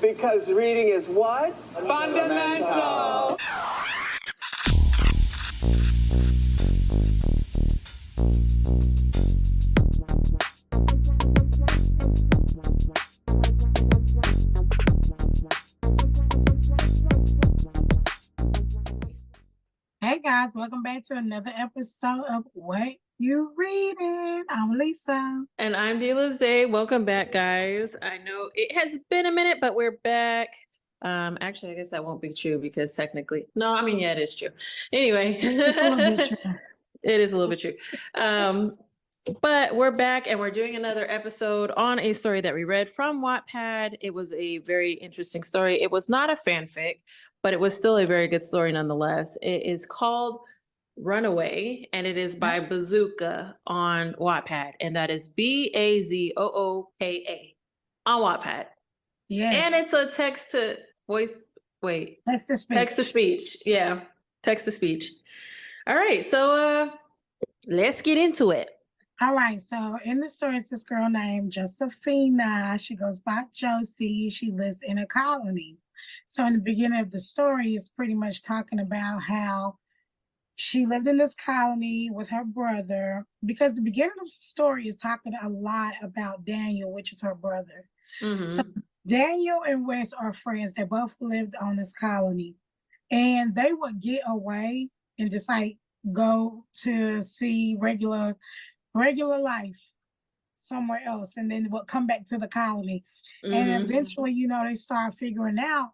Because reading is what? Fundamental. Hey guys, welcome back to another episode of What You Reading. I'm Lisa. And I'm Delize. Welcome back, guys. I know it has been a minute, but we're back. Actually, I guess that won't be true because technically, yeah, it is true. Anyway, It's a little bit true. It is a little bit true. But we're back and we're doing another episode on a story that we read from Wattpad. It was a very interesting story. It was not a fanfic, but it was still a very good story nonetheless. It is called Runaway, and it is by Bazookah on Wattpad, and that is Bazooka on Wattpad. Yeah. And it's a text to voice. Wait, text to speech. Text to speech. Yeah, text to speech. All right, so let's get into it. All right, so in the story, it's this girl named Josephina. She goes by Josie. She lives in a colony. So in the beginning of the story, it's pretty much talking about how she lived in this colony with her brother, because the beginning of the story is talking a lot about Daniel, which is her brother. Mm-hmm. So Daniel and Wes are friends. They both lived on this colony, and they would get away and just like go to see regular life somewhere else, and then would come back to the colony. Mm-hmm. And eventually, they start figuring out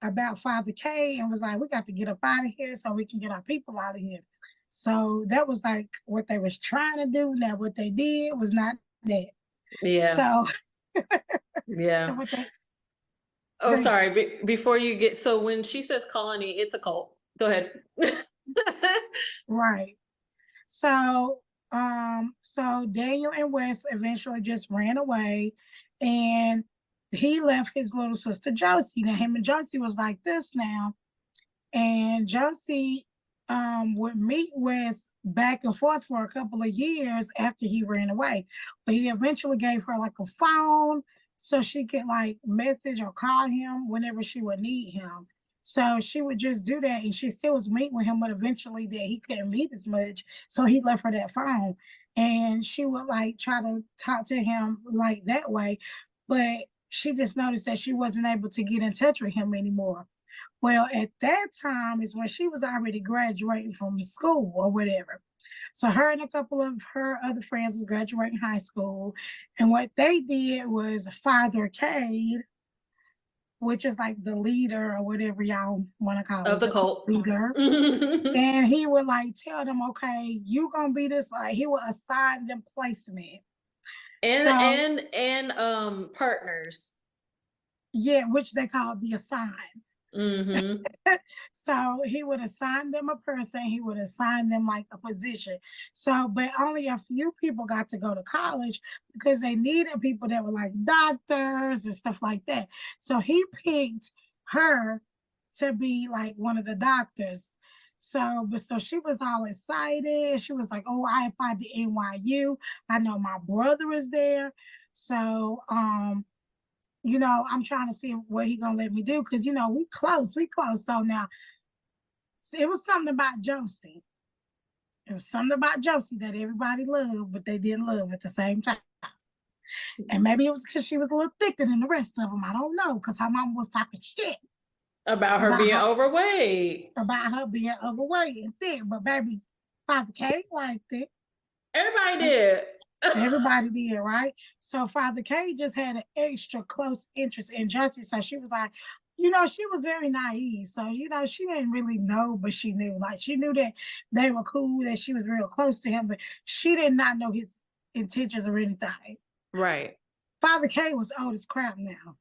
about Father K and was like, we got to get up out of here so we can get our people out of here. So that was like what they was trying to do. Now what they did was not that. Yeah. So yeah. So sorry. Before you get, so when she says colony, it's a cult. Go ahead. Right. So Daniel and Wes eventually just ran away, and he left his little sister Josie. Now him and Josie was like this now, and Josie would meet Wes back and forth for a couple of years after he ran away, but he eventually gave her like a phone so she could like message or call him whenever she would need him. So she would just do that, and she still was meeting with him, but eventually that he couldn't meet as much, so he left her that phone, and she would like try to talk to him like that way, but she just noticed that she wasn't able to get in touch with him anymore. Well, at that time is when she was already graduating from school or whatever. So her and a couple of her other friends was graduating high school, and what they did was Father Cade, which is like the leader or whatever y'all want to call it, of the cult leader. And he would like tell them, okay, you gonna be this, like he would assign them placement. And partners. Yeah, which they call the assign. Mm-hmm. So he would assign them a person, he would assign them like a position. So, but only a few people got to go to college because they needed people that were like doctors and stuff like that. So he picked her to be like one of the doctors. So she was all excited. She was like, oh, I applied to NYU. I know my brother is there. So, I'm trying to see what he gonna let me do, because we close. So now it was something about Josie. It was something about Josie that everybody loved, but they didn't love at the same time. And maybe it was because she was a little thicker than the rest of them. I don't know, because her mom was talking shit about her being overweight. About her being overweight and thick. But baby, Father K liked it. Everybody did. Everybody did, right? So Father K just had an extra close interest in Josie. So she was like, she was very naive. So, she didn't really know, but she knew. Like, she knew that they were cool, that she was real close to him, but she did not know his intentions or anything. Right. Father K was old as crap now.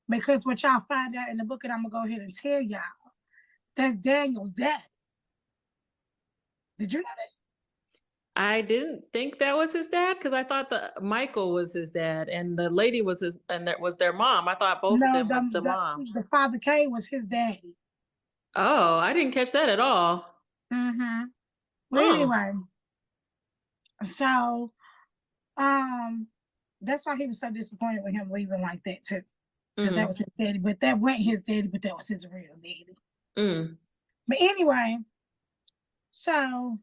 Because what y'all find out in the book, and I'm going to go ahead and tell y'all, that's Daniel's dad. Did you know that? I didn't think that was his dad, because I thought Michael was his dad and the lady was that was their mom. I thought both of them was the mom. The Father K was his daddy. Oh, I didn't catch that at all. Mm-hmm. Well, anyway, so that's why he was so disappointed with him leaving like that too. because that Mhm. was his daddy. But that wasn't his daddy, but that was his real daddy. Mm. But anyway, so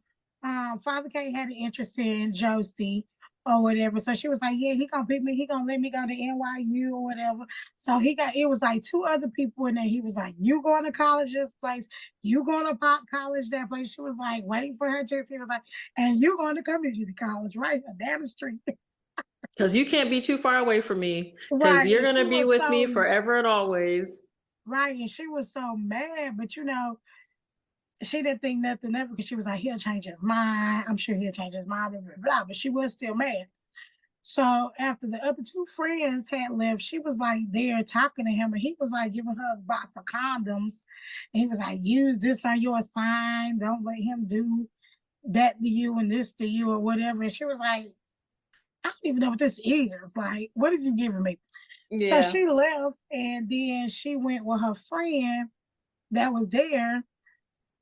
Father K had an interest in Josie or whatever. So she was like, yeah, he gonna pick me, he gonna let me go to NYU or whatever. So it was like two other people in there. He was like, you going to college this place, you going to pop college that place. She was like, waiting for her chance. He was like, and you going to community college, right? Down the street. Because you can't be too far away from me. Because Right. you're And she gonna be was with me so forever and always. right. And she was so mad, but she didn't think nothing of it because she was like, he'll change his mind. I'm sure he'll change his mind, blah, blah, blah. But she was still mad. So after the other two friends had left, she was like there talking to him, and he was like giving her a box of condoms. And he was like, use this on your sign. Don't let him do that to you and this to you or whatever. And she was like, I don't even know what this is. Like, what is you giving me? So Yeah. she left, and then she went with her friend that was there,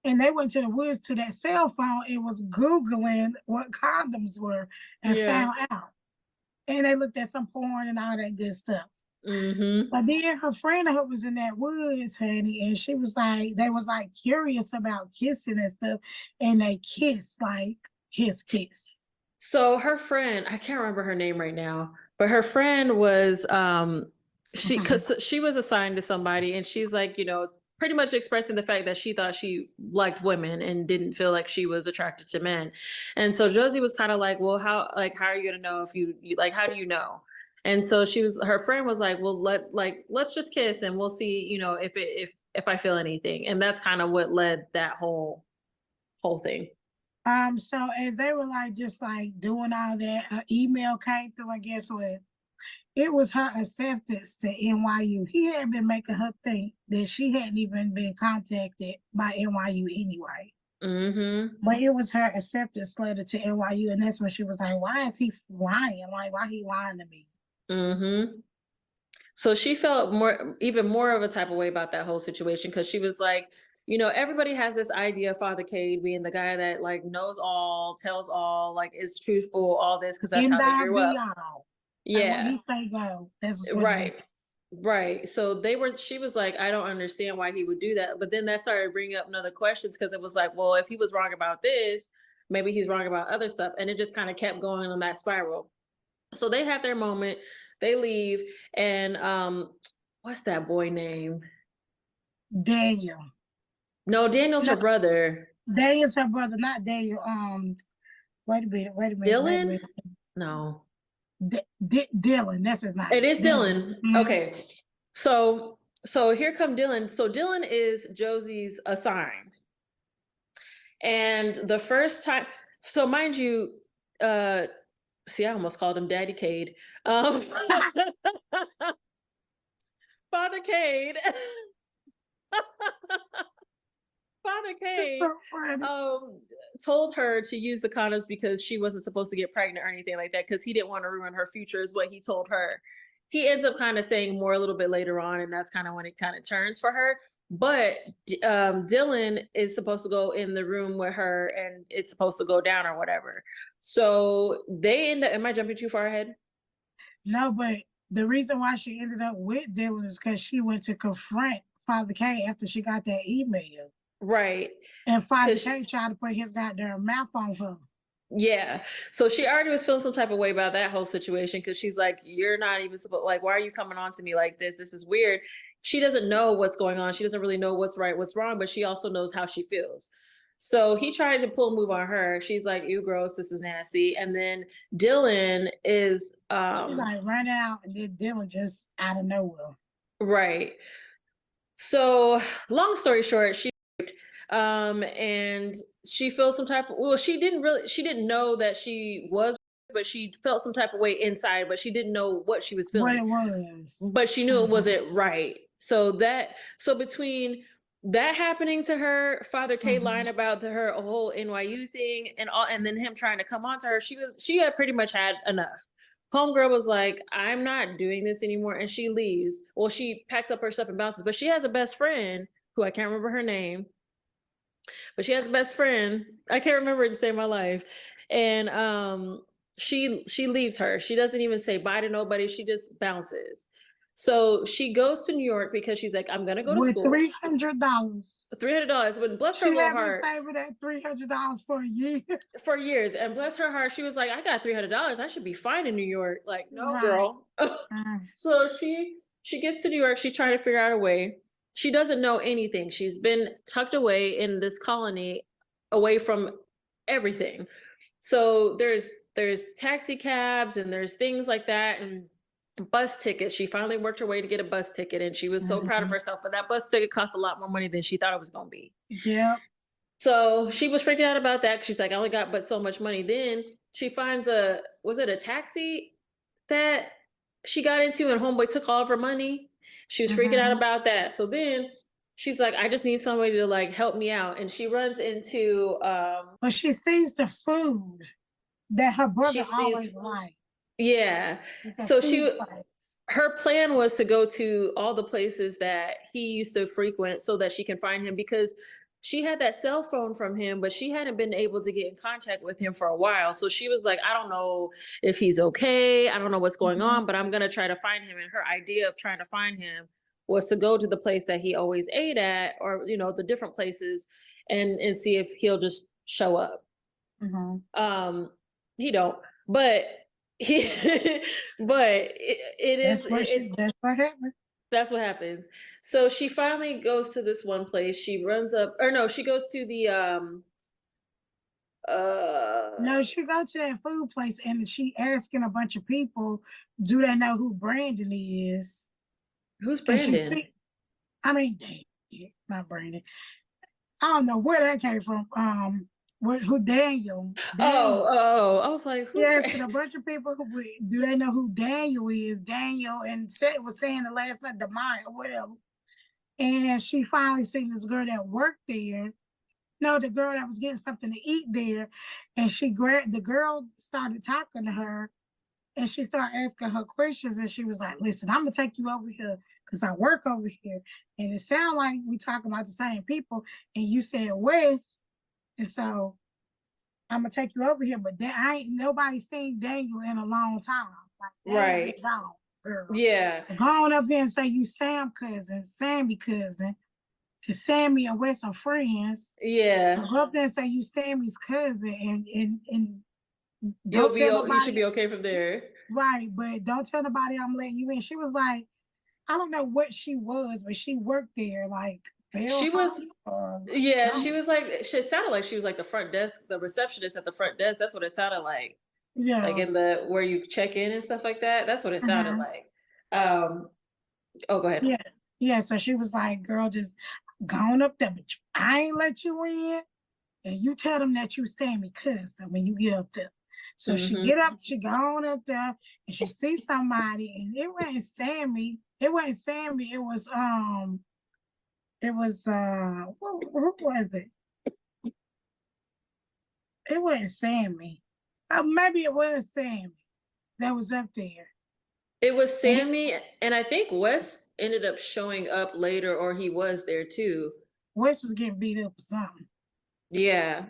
and they went to the woods to that cell phone and was Googling what condoms were and Yeah. found out. And they looked at some porn and all that good stuff. Mm-hmm. But then her friend of her was in that woods, honey, and she was like, they was like curious about kissing and stuff, and they kissed, like kiss. So her friend, I can't remember her name right now, but her friend was because she was assigned to somebody, and she's like, pretty much expressing the fact that she thought she liked women and didn't feel like she was attracted to men. And so Josie was kind of like, well, how are you gonna know if you like, how do you know? And so her friend was like, well, let's just kiss and we'll see, if I feel anything. And that's kind of what led that whole thing. So as they were like just like doing all that, an email came through, I guess what it was her acceptance to NYU. He had been making her think that she hadn't even been contacted by NYU anyway. Mm-hmm. But it was her acceptance letter to NYU, and that's when she was like, "Why is he lying? Like, why he lying to me?" Mm-hmm. So she felt even more of a type of way about that whole situation because she was like, everybody has this idea of Father Cade being the guy that like knows all, tells all, like is truthful, all this because that's And how they I grew be up. all. Like what Yeah, he say go. That's what it right. is. Right. So she was like, I don't understand why he would do that. But then that started bringing up another questions because it was like, well, if he was wrong about this, maybe he's wrong about other stuff. And it just kind of kept going on that spiral. So they have their moment, they leave, and what's that boy name? Daniel. No, Daniel's her No, brother. Daniel's her brother, not Daniel. Wait a Dylan? minute. No. Dylan, that's his name. It is Dylan. Mhm. Okay. So here come Dylan. So Dylan is Josie's assigned. And the first time, so mind you, see, I almost called him Daddy Cade. Father Cade. Father Cade told her to use the condoms because she wasn't supposed to get pregnant or anything like that because he didn't want to ruin her future is what he told her. He ends up kind of saying more a little bit later on, and that's kind of when it kind of turns for her. But Dylan is supposed to go in the room with her and it's supposed to go down or whatever. So they end up, am I jumping too far ahead? No, but the reason why she ended up with Dylan is because she went to confront Father K after she got that email. Right. And Father K tried to put his goddamn mouth on her. Yeah. So she already was feeling some type of way about that whole situation because she's like, you're not even supposed, like, why are you coming on to me like this? This is weird. She doesn't know what's going on. She doesn't really know what's right, what's wrong, but she also knows how she feels. So he tried to pull a move on her. She's like, ew, gross, this is nasty. And then Dylan is she like ran out, and then Dylan just out of nowhere. Right. So long story short, and she feels some type of, well, she didn't know that she was, but she felt some type of way inside, but she didn't know what she was feeling. What it was. But she knew it wasn't right. So between that happening to her, Father K lying about her whole NYU thing and then him trying to come on to her, she had pretty much had enough. Homegirl was like, I'm not doing this anymore. And she leaves. Well, she packs up her stuff and bounces, but she has a best friend who I can't remember her name, but she has a best friend. I can't remember it to save my life. And she leaves her. She doesn't even say bye to nobody. She just bounces. So she goes to New York because she's like, I'm gonna go to with school. $300. $300. But bless her She little had been heart saving that $300 for a year. for years. And bless her heart, she was like, I got $300. I should be fine in New York. Like, no, Right. girl. So she gets to New York. She's trying to figure out a way. She doesn't know anything. She's been tucked away in this colony, away from everything. So there's taxi cabs and there's things like that, and bus tickets. She finally worked her way to get a bus ticket, and she was so proud of herself. But that bus ticket cost a lot more money than she thought it was going to be. Yep. So she was freaking out about that. She's like, I only got but so much money. Then she finds a taxi that she got into, and homeboy took all of her money. She was freaking out about that. So then she's like, I just need somebody to like help me out. And she runs into but she sees the food that her brother always liked. Yeah. So her plan was to go to all the places that he used to frequent so that she can find him, because she had that cell phone from him, but she hadn't been able to get in contact with him for a while. So she was like, I don't know if he's okay. I don't know what's going on, but I'm going to try to find him. And her idea of trying to find him was to go to the place that he always ate at, or, you know, the different places, and see if he'll just show up. He don't, but but it is that's what happened. That's what happens. So she finally goes to this one place. She runs up, or no, she goes to the no, she go to that food place, and she asking a bunch of people, do they know who Brandon is? Who's Brandon? Not Brandon. I don't know where that came from. Who Daniel? Oh, I was like, yes, and a bunch of people who do they know who Daniel is? Daniel, and was saying the last night, Demai or whatever. And she finally seen this girl that worked there. No, the girl that was getting something to eat there, and the girl started talking to her, and she started asking her questions, and she was like, "Listen, I'm gonna take you over here because I work over here, and it sounds like we talking about the same people, and you said West." And so I'm gonna take you over here, but nobody seen Daniel in a long time. Like, right. Gone, girl. Yeah. Go on up there and say you Sammy cousin. Cause Sammy and Wes are friends. Yeah. Go up there and say you Sammy's cousin, and you should be okay from there. Right, but don't tell nobody I'm letting you in. She was like, I don't know what she was, but she worked there like. She was, she was like, it sounded like she was like the front desk, the receptionist at the front desk. That's what it sounded like. Yeah. Like in the, where you check in and stuff like that. That's what it sounded like. Go ahead. Yeah. Yeah. So she was like, girl, just gone up there, but I ain't let you in. And you tell them that you Sammy cousin when you get up there. So she gone up there, and she sees somebody, and it wasn't Sammy. It was, who was it? It wasn't Sammy. Maybe it was Sammy that was up there. It was Sammy, and I think Wes ended up showing up later, or he was there too. Wes was getting beat up or something. Yeah.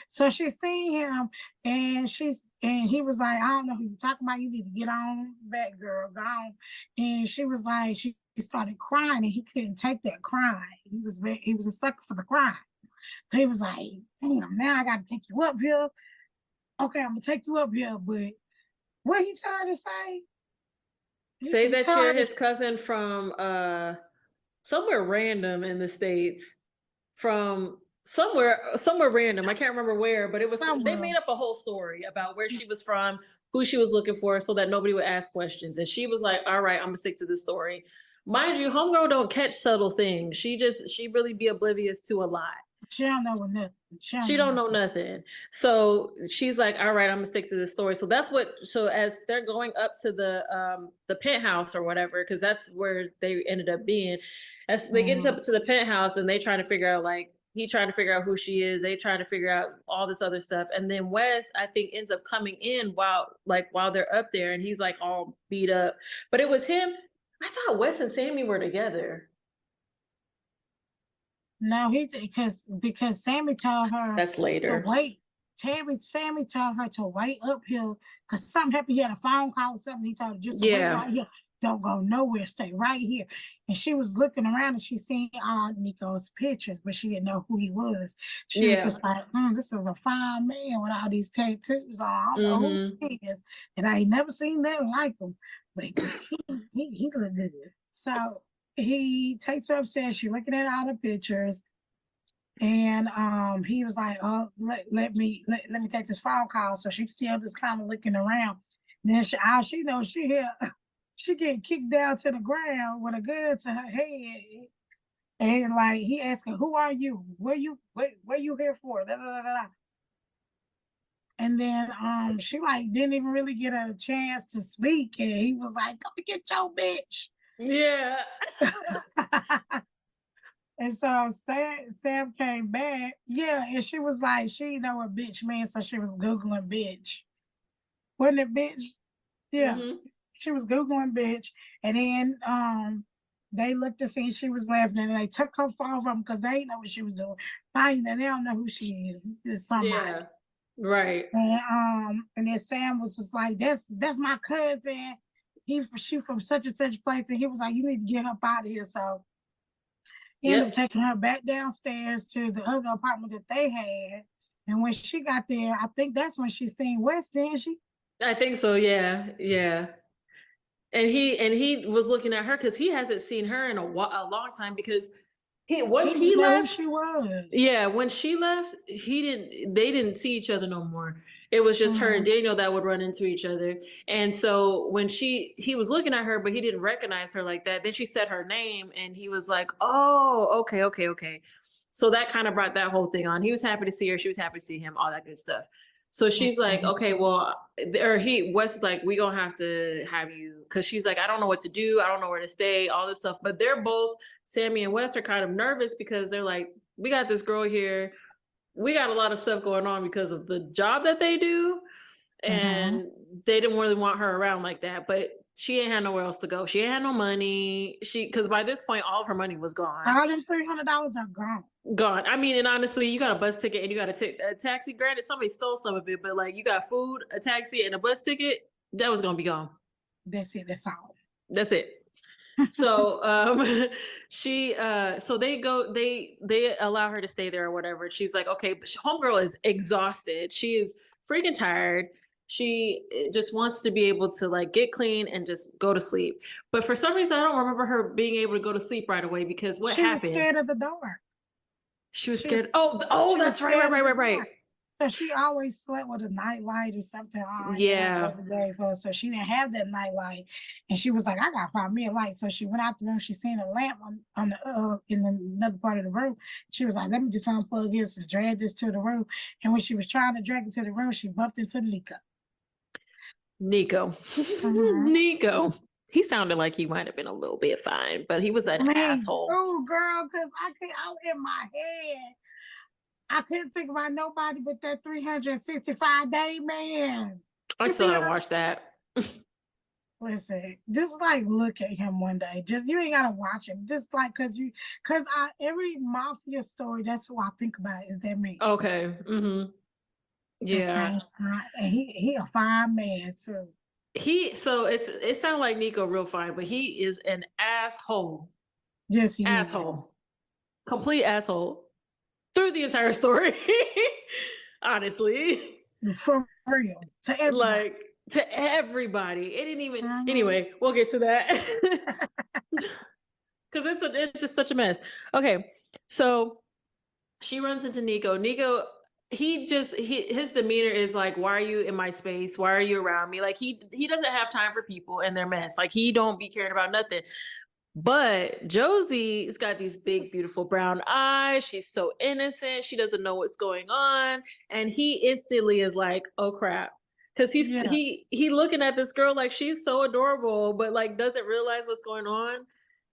So she seen him, and he was like, I don't know who you're talking about. You need to get on back, girl, go on. And she was like, she started crying, and he couldn't take that crying. He was a sucker for the crying. So he was like, damn, now I got to take you up here. Okay, I'm gonna take you up here, but what he trying to say? Say that you're his cousin from somewhere random in the States, from somewhere random. I can't remember where, but it was somewhere. They made up a whole story about where she was from, who she was looking for, so that nobody would ask questions. And she was like, all right, I'm gonna stick to this story. Mind you, homegirl don't catch subtle things. She really be oblivious to a lot. She don't know nothing. She don't know nothing. So she's like, all right, I'm gonna stick to this story. So so as they're going up to the penthouse or whatever, because that's where they ended up being, as they get up to the penthouse, and they try to figure out, like, he trying to figure out who she is, they try to figure out all this other stuff. And then Wes, I think, ends up coming in while they're up there, and he's like all beat up. But it was him. I thought Wes and Sammy were together. No, because Sammy told her that's later. To wait. Sammy told her to wait up here because something happened. He had a phone call or something. He told her just to wait right here. don't go nowhere, stay right here. And she was looking around and she seen all Nico's pictures, but she didn't know who he was. She was just like, this is a fine man with all these tattoos on. I don't know who he is. And I ain't never seen nothing like him. But he looked good. So he takes her upstairs. She's looking at all the pictures. And he was like, oh, let me take this phone call. So she's still just kind of looking around. And then she knows she get kicked down to the ground with a gun to her head. And like he asked her, who are you? Where you here for? Da, da, da, da. And then she like didn't even really get a chance to speak. And he was like, come get your bitch. Yeah. And so Sam came back. Yeah, and she was like, she didn't know what bitch means, so she was Googling bitch. Wasn't it bitch? Yeah. She was Googling bitch. And then they looked to see she was laughing and they took her phone from because they didn't know what she was doing. Fine, they don't know who she is. It's somebody. Yeah. Right. And then Sam was just like, that's my cousin. She from such and such place. And he was like, you need to get up out of here. So he ended up taking her back downstairs to the other apartment that they had. And when she got there, I think that's when she seen Wes, didn't she? I think so, yeah. And he was looking at her because he hasn't seen her in a long time because once he left, she was. Yeah, when she left, they didn't see each other no more. It was just her and Daniel that would run into each other. And so when he was looking at her, but he didn't recognize her like that. Then she said her name and he was like, oh, okay. So that kind of brought that whole thing on. He was happy to see her. She was happy to see him, all that good stuff. So she's like, okay, well, Wes is like, we gonna have to have you, because she's like, I don't know what to do. I don't know where to stay, all this stuff. But they're both, Sammy and Wes are kind of nervous because they're like, we got this girl here. We got a lot of stuff going on because of the job that they do. And they didn't really want her around like that. But she ain't had nowhere else to go. She ain't had no money. Because by this point, all of her money was gone. All them $300 are gone. I mean, and honestly, you got a bus ticket and you got a taxi. Granted, somebody stole some of it, but like you got food, a taxi, and a bus ticket. That was gonna be gone. That's it. That's all. That's it. So so they allow her to stay there or whatever. She's like, okay, but homegirl is exhausted. She is freaking tired. She just wants to be able to like get clean and just go to sleep. But for some reason, I don't remember her being able to go to sleep right away because what happened? She was scared of the dark. She was scared. That's right. So she always slept with a nightlight or something on. Yeah. Every day for her, so she didn't have that nightlight, and she was like, "I gotta find me a light." So she went out the room. She seen a lamp on the in another part of the room. She was like, "Let me just unplug this and drag this to the room." And when she was trying to drag it to the room, she bumped into Nico. Nico. He sounded like he might have been a little bit fine, but he was an asshole. Oh, girl, because I was in my head. I couldn't think about nobody but that 365-day man. I still haven't watched that. Listen, just like look at him one day. Just you ain't gotta watch him. Just like cause every mafia story, that's who I think about is that man. Okay. Yeah. And he a fine man too. It sounds like Nico real fine, but he is an asshole. Yes, he asshole. Complete asshole. Through the entire story. Honestly. For real. To everybody. Like to everybody. It didn't even anyway, we'll get to that. Because it's just such a mess. Okay. So she runs into Nico. Nico, his demeanor is like, why are you in my space? Why are you around me? Like he doesn't have time for people and their mess. Like he don't be caring about nothing. But Josie's got these big, beautiful brown eyes. She's so innocent. She doesn't know what's going on. And he instantly is like, oh crap. Because he looking at this girl like she's so adorable, but like doesn't realize what's going on.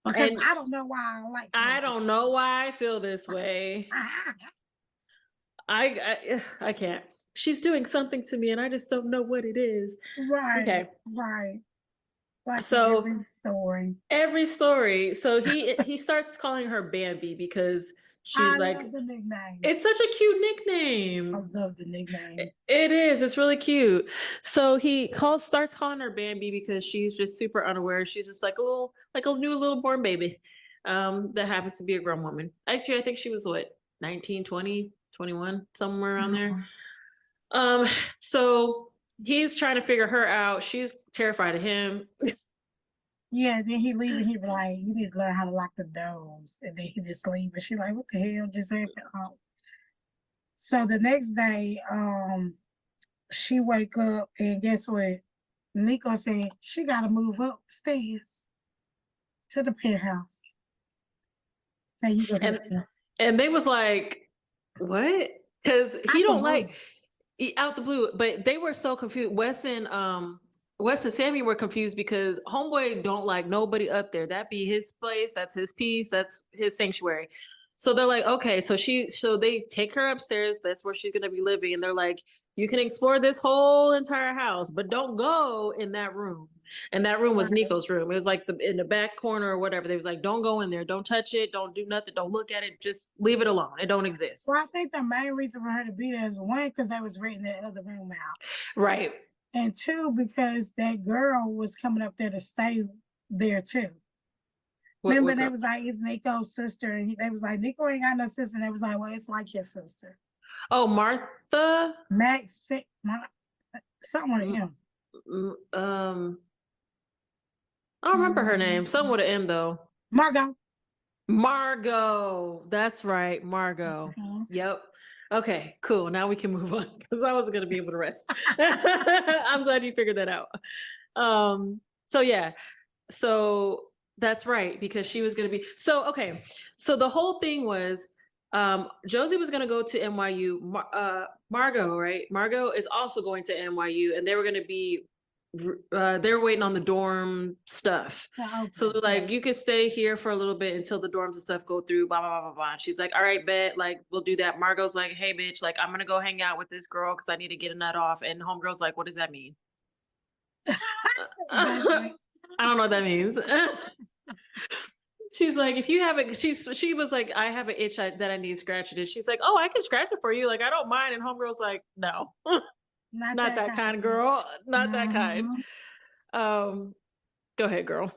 Because I don't know why I like her. I don't know why I feel this way. I can't. She's doing something to me and I just don't know what it is. Right. Okay. Right. Like every story. So he starts calling her Bambi because she's I like, love the nickname. it's such a cute nickname. I love the nickname. It is. It's really cute. So he starts calling her Bambi because she's just super unaware. She's just like a new little born baby, that happens to be a grown woman. Actually, I think she was what, 19, 20, 21, somewhere around there. So he's trying to figure her out. She's terrified of him. Yeah, then he leave and he be like, you need to learn how to lock the doors. And then he just leave and she like, what the hell just happened? So the next day, she wake up and guess what? Nico said she gotta move upstairs to the penthouse. So you go and they was like, what? Because he don't like out the blue, but they were so confused. Wes and Sammy were confused because homeboy don't like nobody up there. That be his place. That's his piece. That's his sanctuary. So they're like, okay, so they take her upstairs. That's where she's gonna be living. And they're like, you can explore this whole entire house, but don't go in that room. And that room was Nico's room. It was like in the back corner or whatever. They was like, don't go in there, don't touch it, don't do nothing, don't look at it, just leave it alone. It don't exist. Well, I think the main reason for her to be there is one, because they was renting that other room out. Right. And two, because that girl was coming up there to stay there too. Remember, they was like, it's Nico's sister. And they was like, Nico ain't got no sister. And they was like, well, it's like your sister. Oh, Martha? Max, something with him. I don't remember her name. Something with an M though. Margot. That's right. Margot. Yep. Okay, cool. Now we can move on because I wasn't going to be able to rest. I'm glad you figured that out. So yeah. So that's right, because she was going to be, so, okay. So the whole thing was, Josie was going to go to NYU. Margot, right? Margot is also going to NYU, and they were going to be, they were waiting on the dorm stuff. Okay. So they're like, you could stay here for a little bit until the dorms and stuff go through, blah, blah, blah, blah, blah. She's like, all right, bet, like, we'll do that. Margot's like, hey, bitch, like, I'm going to go hang out with this girl because I need to get a nut off. And homegirl's like, what does that mean? I don't know what that means. She's like, if you have it, she was like, I have an itch that I need scratched. And she's like, oh, I can scratch it for you. Like, I don't mind. And homegirl's like, no, not that kind of girl. Not that kind. Go ahead, girl.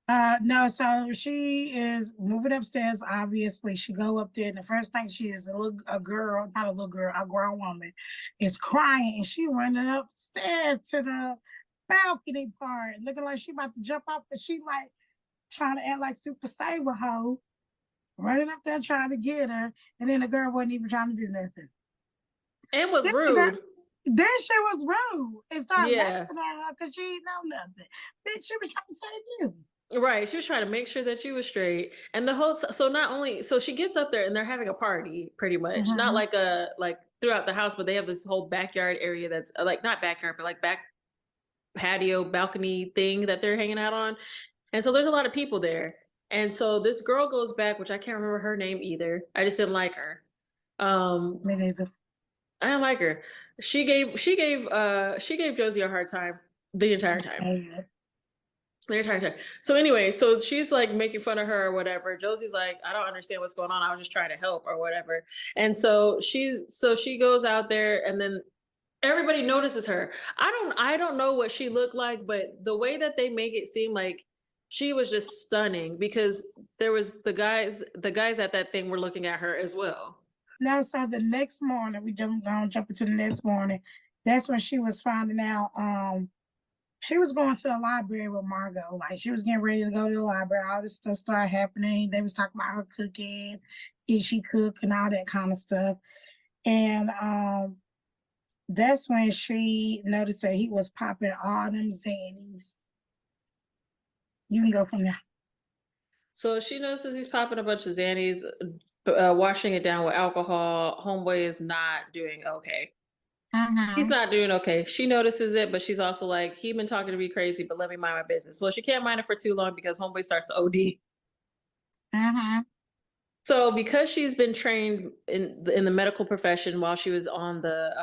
No, so she is moving upstairs. Obviously, she go up there, and the first thing she is a girl, not a little girl, a grown woman, is crying, and she running upstairs to the balcony part, looking like she about to jump off, but she like trying to act like Super Saber hoe, running up there trying to get her, and then the girl wasn't even trying to do nothing. And was rude. Then she was rude and started laughing at her because she didn't know nothing. Bitch, she was trying to save you. Right. She was trying to make sure that you were straight. And the whole, so not only, so she gets up there and they're having a party pretty much, not like throughout the house, but they have this whole backyard area that's like, not backyard, but like back patio balcony thing that they're hanging out on. And so there's a lot of people there. And so this girl goes back, which I can't remember her name either. I just didn't like her. Me neither. I didn't like her. She gave Josie a hard time the entire time. The entire time. So anyway, so she's like making fun of her or whatever. Josie's like, I don't understand what's going on. I was just trying to help or whatever. And so she goes out there, and then everybody notices her. I don't know what she looked like, but the way that they make it seem like she was just stunning, because there was the guys at that thing were looking at her as well. Now, so the next morning, we jump into the next morning. That's when she was finding out. She was going to the library with Margot. Like, she was getting ready to go to the library. All this stuff started happening. They was talking about her cooking, if she cook, and all that kind of stuff. And that's when she noticed that he was popping all them Xannies. You can go from there. So she notices he's popping a bunch of Xannies, washing it down with alcohol. Homeboy is not doing okay. He's not doing okay. She notices it, but she's also like, he been talking to me crazy, but let me mind my business. Well, she can't mind it for too long because homeboy starts to OD. So because she's been trained in the medical profession while she was on the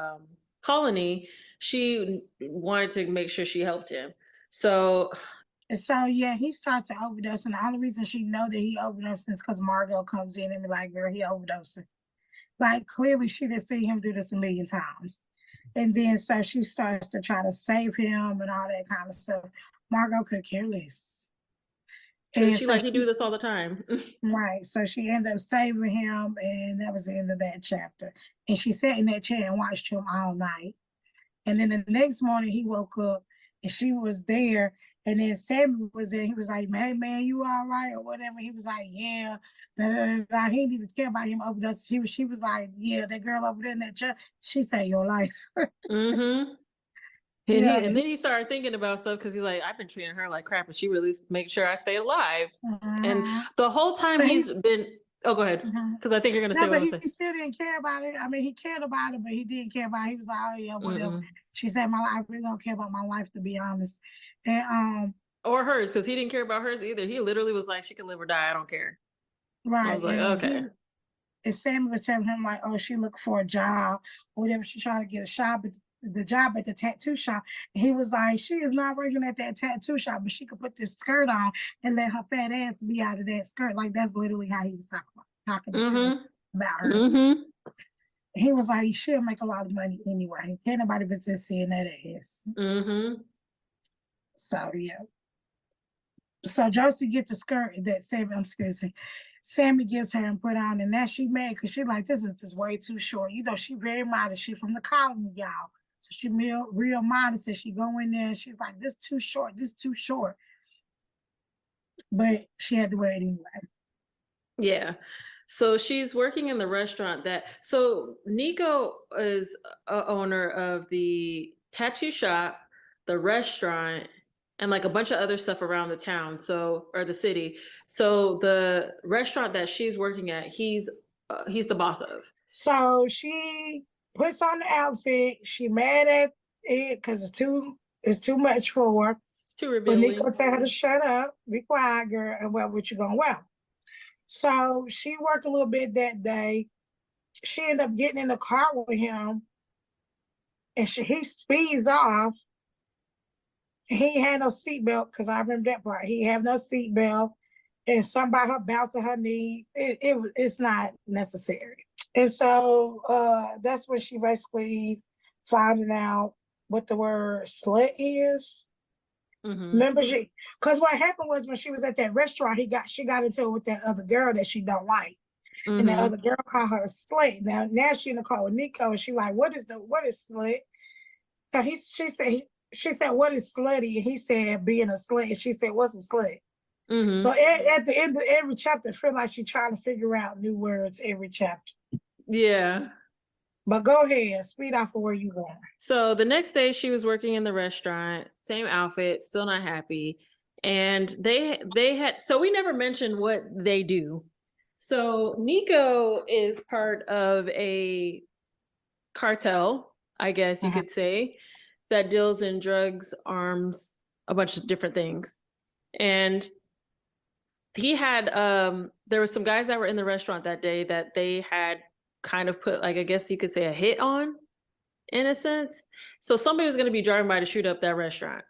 colony, she wanted to make sure she helped him. So And so yeah, he started to overdose, and the only reason she know that he overdosed is because Margot comes in and be like, "Girl, he overdosing." Like clearly, she didn't see him do this a million times, and then so she starts to try to save him and all that kind of stuff. Margot could care less, Cause and she so like, he do this all the time. right, so she ended up saving him, and that was the end of that chapter. And she sat in that chair and watched him all night. And then the next morning he woke up and she was there. And then Sammy was there. He was like, "Hey man, you all right?" or whatever. He was like, "Yeah." Da, da, da, da. He didn't even care about him overdose. She was like, "Yeah, that girl over there in that chair." She said, "Your life." Mm-hmm. Yeah. And then he started thinking about stuff because he's like, I've been treating her like crap, and she really makes sure I stay alive. And Mhm. the whole time But he's been, oh, go ahead, mhm. because I think you're gonna No, say what but I'm he saying. still didn't care about it. I mean, he cared about it, but he didn't care about it. He was like, "Oh yeah, whatever." Mm-mm. She said, I really don't care about my life, to be honest." And Or hers, because he didn't care about hers either. He literally was like, she can live or die, I don't care. I right, was like, okay. and Sammy was telling him like, "Oh, she looking for a job, or whatever. She trying to get a job at the job at the tattoo shop." And he was like, "She is not working at that tattoo shop, but she could put this skirt on and let her fat ass be out of that skirt." Like that's literally how he was talking to him Mm-hmm. about her. Mm-hmm. He was like, "She'll make a lot of money anyway. Can't nobody resist seeing that ass." Mm-hmm. So yeah. So Josie gets the skirt that Sammy gives her and put on, and now she mad because she like, this is just way too short. You know, she very modest. She from the colony, y'all. So she real modest, and she go in there and she's like, this too short, this too short. But she had to wear it anyway. Yeah. So she's working in the restaurant so Nico is a owner of the tattoo shop, the restaurant, and like a bunch of other stuff around the town. Or the city. So the restaurant that she's working at, he's the boss of. So she puts on the outfit. She mad at it because it's too much for her. Too But revealing. Nico tell her to shut up, be quiet, girl, and wear what you gonna wear. So she worked a little bit that day. She ended up getting in the car with him, and he speeds off. He ain't had no seatbelt, because I remember that part. He had no seatbelt, and somebody her bouncing her knee. It's not necessary. And so that's when she basically finding out what the word slut is. Mm-hmm. Remember, because what happened was when she was at that restaurant, she got into it with that other girl that she don't like. Mm-hmm. And the other girl called her a slut. Now she in the car with Nico, and she like, what is slut? So she said, what is slutty? And he said, being a slut. And she said, what's a slut? Mm-hmm. So at the end of every chapter, I feel like she's trying to figure out new words every chapter. Yeah. But go ahead, speed off of where you going. So the next day she was working in the restaurant, same outfit, still not happy. And they had, so we never mentioned what they do. So Nico is part of a cartel, I guess you could say, that deals in drugs, arms, a bunch of different things. And he had there were some guys that were in the restaurant that day that they had kind of put, like, I guess you could say, a hit on, in a sense. So somebody was going to be driving by to shoot up that restaurant,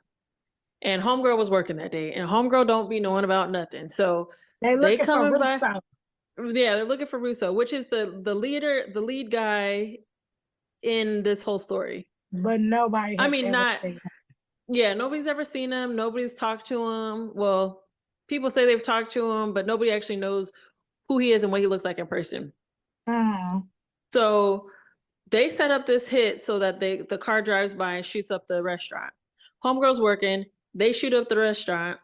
and homegirl was working that day, and homegirl don't be knowing about nothing. So they coming by. Yeah, they're looking for Russo, which is the lead guy in this whole story. But nobody has seen him. Yeah, nobody's ever seen him. Nobody's talked to him. Well, people say they've talked to him, but nobody actually knows who he is and what he looks like in person. So they set up this hit so that the car drives by and shoots up the restaurant. Homegirl's working. They shoot up the restaurant,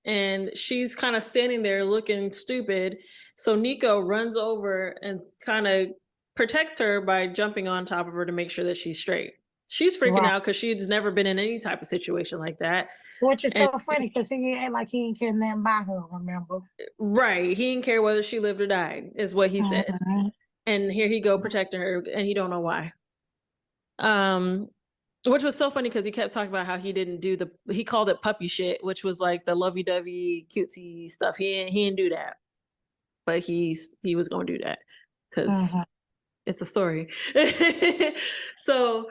and she's kind of standing there looking stupid. So Nico runs over and kind of protects her by jumping on top of her to make sure that she's straight. She's freaking out because she's never been in any type of situation like that. Which is so funny because he ain't like he ain't caring nothing by her, remember? Right. He didn't care whether she lived or died, is what he said. And here he go protecting her, and he don't know why. Which was so funny because he kept talking about how he didn't do he called it puppy shit, which was like the lovey-dovey cutesy stuff. He didn't do that, but he was going to do that because it's a story. So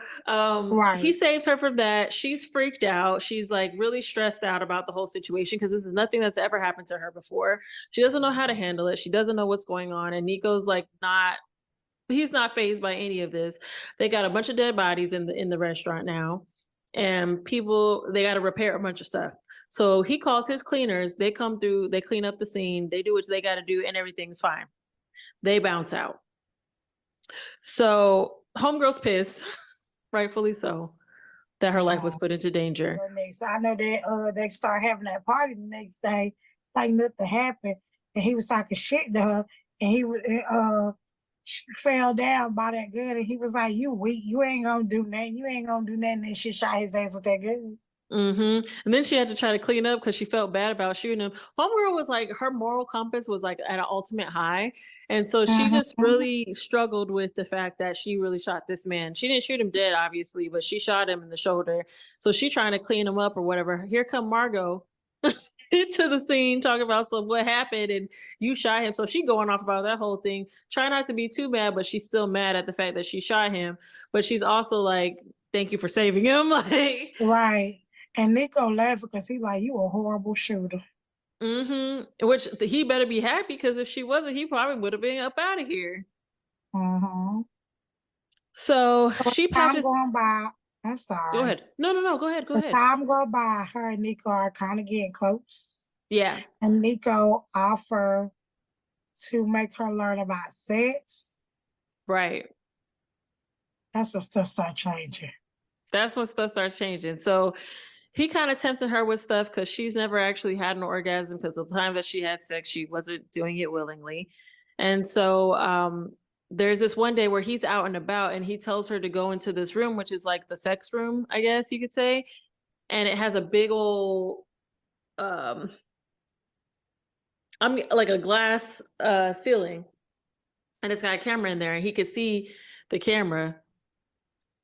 he saves her from that. She's freaked out. She's like really stressed out about the whole situation because this is nothing that's ever happened to her before. She doesn't know how to handle it. She doesn't know what's going on. And Nico's like he's not fazed by any of this. They got a bunch of dead bodies in the restaurant now. And they got to repair a bunch of stuff. So he calls his cleaners. They come through, they clean up the scene, they do what they got to do, and everything's fine. They bounce out. So homegirl's pissed, rightfully so, that her life was put into danger. So I know that they start having that party the next day, like nothing happened, and he was talking shit to her, and she fell down by that gun, and he was like, "You weak, you ain't gonna do nothing, you ain't gonna do nothing," and she shot his ass with that gun. And then she had to try to clean up because she felt bad about shooting him. Homegirl was like, her moral compass was like at an ultimate high. And so she just really struggled with the fact that she really shot this man. She didn't shoot him dead, obviously, but she shot him in the shoulder. So she's trying to clean him up or whatever. Here come Margot into the scene talking about what happened and you shot him. So she going off about that whole thing. Try not to be too mad, but she's still mad at the fact that she shot him. But she's also like, thank you for saving him. Like, right. And Nico laughing because he's like, you a horrible shooter. Which he better be happy because if she wasn't, he probably would have been up out of here. So she patches. Going by. I'm sorry. Go ahead. No. Go ahead. Go ahead. Time go by. Her and Nico are kind of getting close. Yeah. And Nico offer to make her learn about sex. Right. That's when stuff starts changing. That's when stuff starts changing. So he kind of tempted her with stuff because she's never actually had an orgasm because the time that she had sex, she wasn't doing it willingly. And so there's this one day where he's out and about and he tells her to go into this room, which is like the sex room, I guess you could say. And it has a big old, like a glass ceiling. And it's got a camera in there and he could see the camera.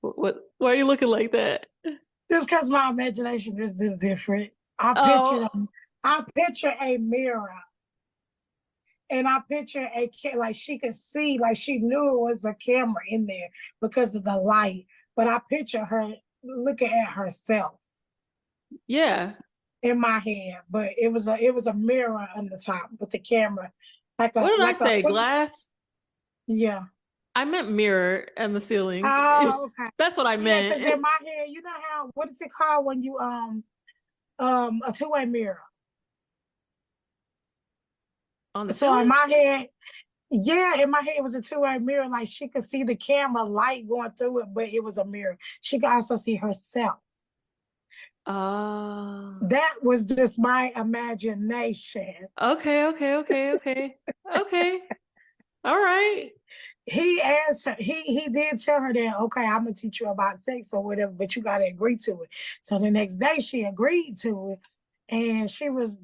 Why are you looking like that? Just because my imagination is just different. I picture a mirror. And I picture like she could see, like she knew it was a camera in there because of the light. But I picture her looking at herself. Yeah. In my head. But it was a mirror on the top with the camera. What did I say? Glass? Yeah. I meant mirror and the ceiling. Oh, okay. That's what I meant. Because in my head, you know how, what is it called when you a two-way mirror? On the so ceiling? in my head, in my head it was a two-way mirror. Like she could see the camera light going through it, but it was a mirror. She could also see herself. Oh. That was just my imagination. Okay. All right. He asked her, he did tell her that, okay, I'm gonna teach you about sex or whatever, but you gotta agree to it. So the next day she agreed to it. And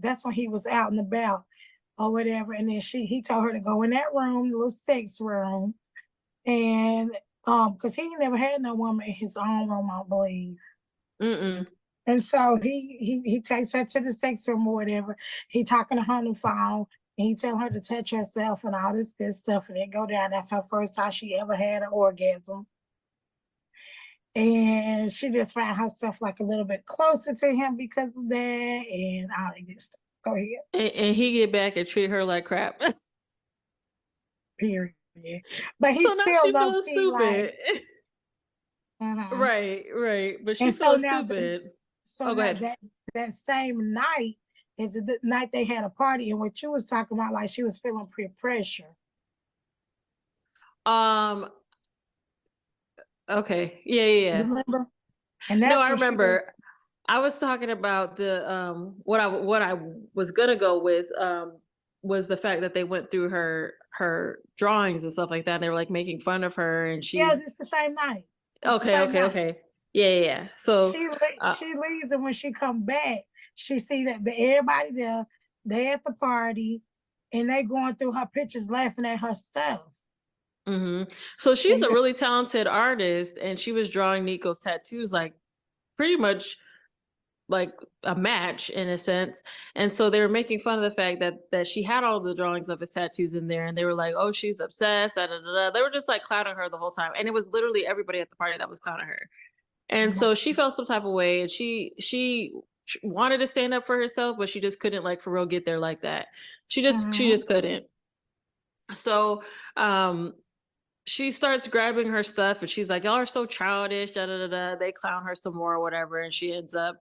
that's when he was out and about or whatever. And then he told her to go in that room, the little sex room. And because he never had no woman in his own room, I believe. And so he takes her to the sex room or whatever. He talking to her on the phone. And he tell her to touch herself and all this good stuff, and it go down. That's her first time she ever had an orgasm. And she just found herself like a little bit closer to him because of that and all that good stuff. Go ahead. And he get back and treat her like crap. Period. But he's still low key stupid. Like, Right. But she's so stupid. Go ahead. That same night is the night they had a party, and what you was talking about, like she was feeling peer pressure. Okay. Yeah. Remember? And that's I remember. I was talking about the what I was gonna go with was the fact that they went through her drawings and stuff like that. And they were like making fun of her, and it's the same night. Okay. Yeah. So she leaves, and when she come back, she see that everybody there, they at the party, and they going through her pictures, laughing at her stuff. So she's a really talented artist, and she was drawing Nico's tattoos like pretty much like a match in a sense. And so they were making fun of the fact that she had all the drawings of his tattoos in there, and they were like, oh, she's obsessed. Da, da, da, da. They were just like clowning her the whole time. And it was literally everybody at the party that was clowning her. And so she felt some type of way, and she wanted to stand up for herself, but she just couldn't like for real get there like that. She just couldn't. So she starts grabbing her stuff, and she's like, y'all are so childish, da da da da. They clown her some more or whatever, and she ends up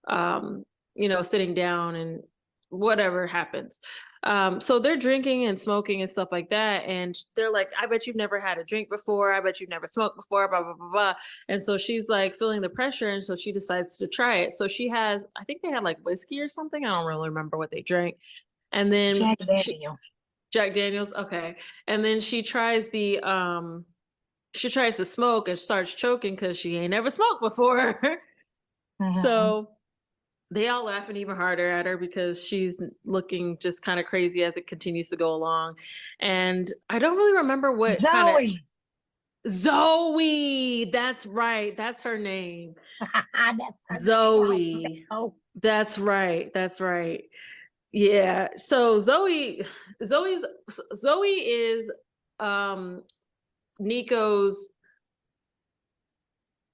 sitting down and whatever happens. So they're drinking and smoking and stuff like that. And they're like, I bet you've never had a drink before. I bet you've never smoked before, blah, blah, blah, blah. And so she's like feeling the pressure. And so she decides to try it. So she has, I think they had like whiskey or something. I don't really remember what they drank. And then Jack Daniels. Okay. And then she tries the, she tries to smoke and starts choking because she ain't never smoked before. So they all laughing even harder at her because she's looking just kind of crazy as it continues to go along. And I don't really remember what Zoe. That's right. That's her name. Zoe. That's right. That's right. Yeah. So Zoe is Nico's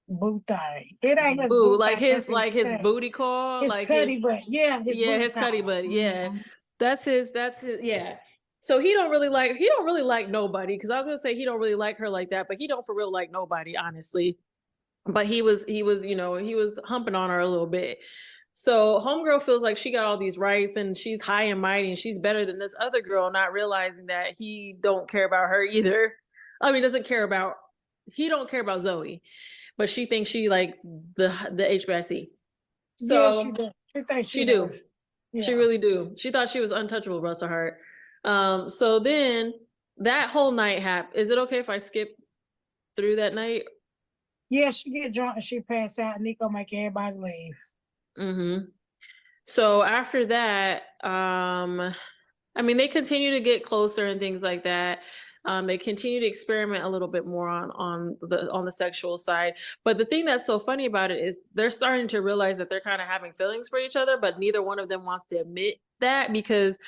boo thing. It ain't his boo, boo like thing, his booty call, his like cutty butt. Yeah, his cutty butt. Yeah, that's his. Yeah. So he don't really like nobody, because I was gonna say he don't really like her like that, but he don't for real like nobody, honestly. But he was humping on her a little bit. So homegirl feels like she got all these rights and she's high and mighty and she's better than this other girl, not realizing that he don't care about her either. I mean, he don't care about Zoe, but she thinks she like the HBIC. So yeah, she do. She thinks she do. Yeah. She really do. She thought she was untouchable, bless her heart. So then that whole night happened. Is it okay if I skip through that night? Yeah, she get drunk and she pass out, and Nico make everybody leave. So after that, I mean, they continue to get closer and things like that. They continue to experiment a little bit more on the sexual side. But the thing that's so funny about it is they're starting to realize that they're kind of having feelings for each other, but neither one of them wants to admit that, because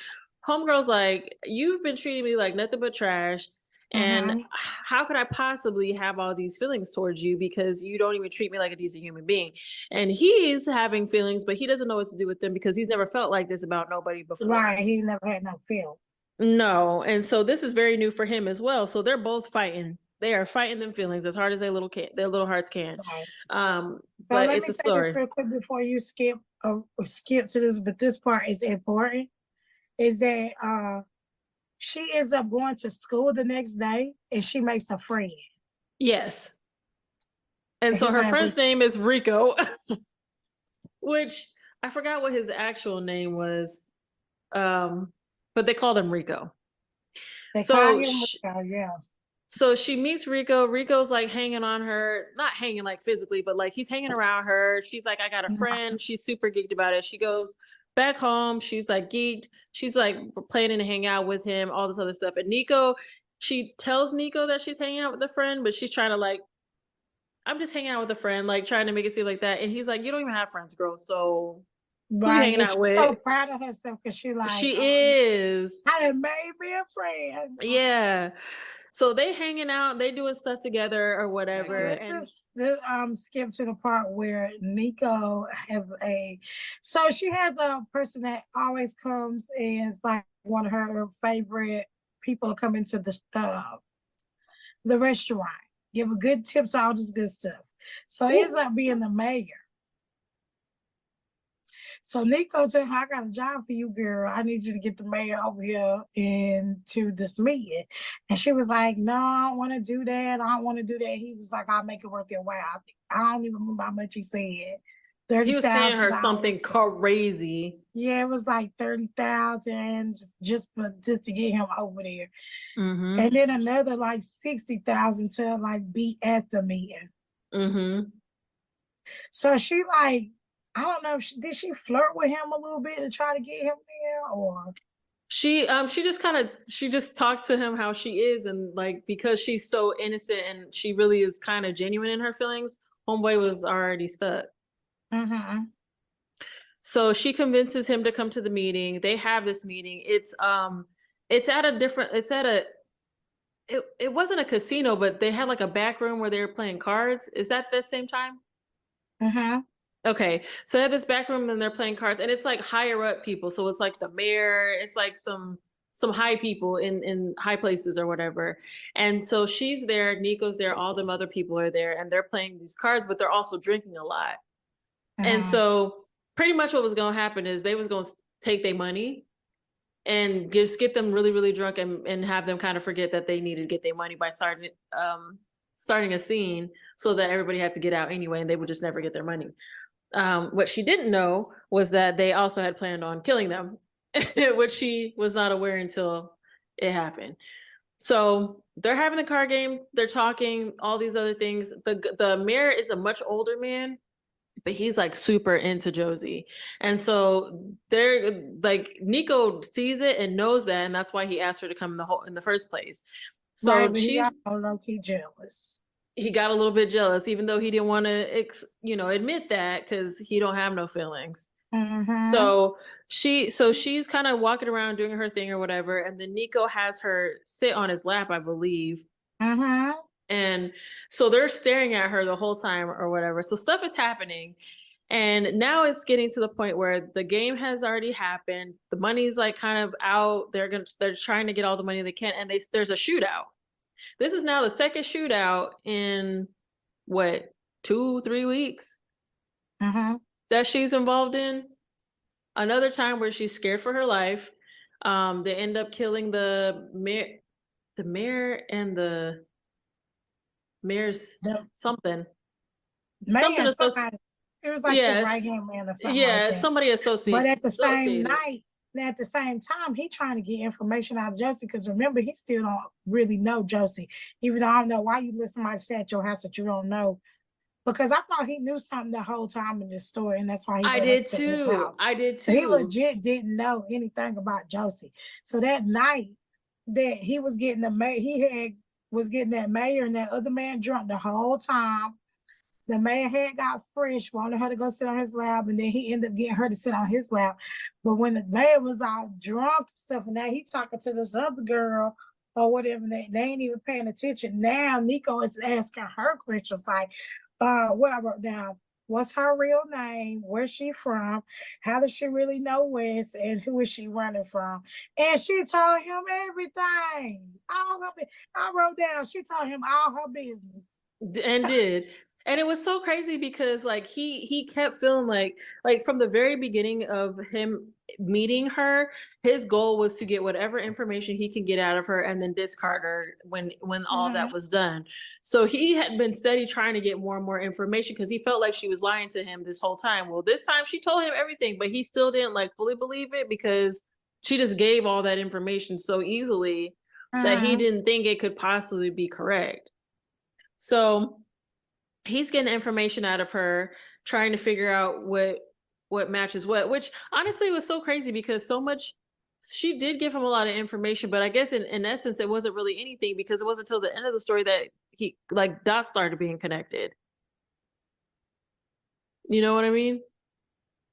homegirl's like, you've been treating me like nothing but trash. And how could I possibly have all these feelings towards you, because you don't even treat me like a decent human being? And he's having feelings, but he doesn't know what to do with them because he's never felt like this about nobody before. Right, he never had no feel. No, and so this is very new for him as well. So they're both fighting. They are fighting them feelings as hard as their little hearts can. Right. But it's a story. This real quick before you skip to this, but this part is important. Is that she ends up going to school the next day and she makes a friend. Yes. And so her friend's name is Rico, which I forgot what his actual name was. But they called him Rico. Call him Rico, yeah. So she meets Rico. Rico's like hanging on her, not hanging like physically, but like he's hanging around her. She's like, I got a friend. She's super geeked about it. She goes back home. She's like geeked. She's like planning to hang out with him, all this other stuff. And Nico, she tells Nico that she's hanging out with a friend, but she's trying to like, I'm just hanging out with a friend, like trying to make it seem like that. And he's like, you don't even have friends, girl. So who you hanging out with? So proud of herself because she is. I done made me a friend. Yeah. So they hanging out, they doing stuff together or whatever. And skip to the part where Nico has she has a person that always comes and it's like one of her favorite people to come into the restaurant, give her good tips, all this good stuff. So it ends up being the mayor. So Nico said, I got a job for you, girl. I need you to get the mayor over here into this meeting. And she was like, no, I don't want to do that. I don't want to do that. He was like, I'll make it worth your while. I don't even remember how much he said. He was paying her something crazy. Yeah, it was like $30,000 just to get him over there. And then another like $60,000 to like be at the meeting. So she like, I don't know. Did she flirt with him a little bit and try to get him there, or she just talked to him how she is, and like because she's so innocent and she really is kind of genuine in her feelings, homeboy was already stuck. So she convinces him to come to the meeting. They have this meeting. It's at a different. It's at a. It wasn't a casino, but they had like a back room where they were playing cards. Is that the same time? Uh-huh. Okay, so they have this back room and they're playing cards, and it's like higher up people. So it's like the mayor. It's like some high people in high places or whatever. And so she's there, Nico's there, all them other people are there, and they're playing these cards, but they're also drinking a lot. And Uh-huh. so pretty much what was going to happen is they was going to take their money and just get them really, really drunk and have them kind of forget that they needed to get their money by starting a scene so that everybody had to get out anyway, and they would just never get their money. What she didn't know was that they also had planned on killing them, which she was not aware until it happened. So they're having the card game, they're talking, all these other things. The mayor is a much older man, but he's like super into Josie. And so they're like, Nico sees it and knows that, and that's why he asked her to come in the first place. So right, but he got low-key jealous. He got a little bit jealous, even though he didn't want to, admit that because he don't have no feelings. Mm-hmm. So she's kind of walking around doing her thing or whatever, and then Nico has her sit on his lap, I believe. Mm-hmm. And so they're staring at her the whole time or whatever. So stuff is happening. And now it's getting to the point where the game has already happened. The money's like kind of out. They're trying to get all the money they can, and there's a shootout. This is now the second shootout in what, 2-3 weeks that she's involved in. Another time where she's scared for her life. They end up killing the mayor and the mayor's something. Something associated. It was like his right hand man or something. Yeah, like that. somebody associated. But at the same night, at the same time, he trying to get information out of Josie, because remember, he still don't really know Josie. Even though I don't know why you let somebody stay at your house that you don't know. Because I thought he knew something the whole time in this story, and that's why he I did too. So he legit didn't know anything about Josie. So that night that he was getting was getting that mayor and that other man drunk the whole time. The mayor had got fresh, wanted her to go sit on his lap, and then he ended up getting her to sit on his lap. But when the mayor was all drunk and stuff, and now he's talking to this other girl or whatever, they ain't even paying attention. Now Nico is asking her questions like, what I wrote down, what's her real name, where's she from, how does she really know Wes, and who is she running from? And she told him everything. I wrote down, she told him all her business. And did. And it was so crazy because like he kept feeling like from the very beginning of him meeting her, his goal was to get whatever information he can get out of her and then discard her when all that was done. So he had been steady trying to get more and more information because he felt like she was lying to him this whole time. Well, this time she told him everything, but he still didn't like fully believe it because she just gave all that information so easily that he didn't think it could possibly be correct. So he's getting information out of her, trying to figure out what matches what, which honestly was so crazy because so much, she did give him a lot of information, but I guess in essence, it wasn't really anything because it wasn't until the end of the story that he, like, dots started being connected. You know what I mean?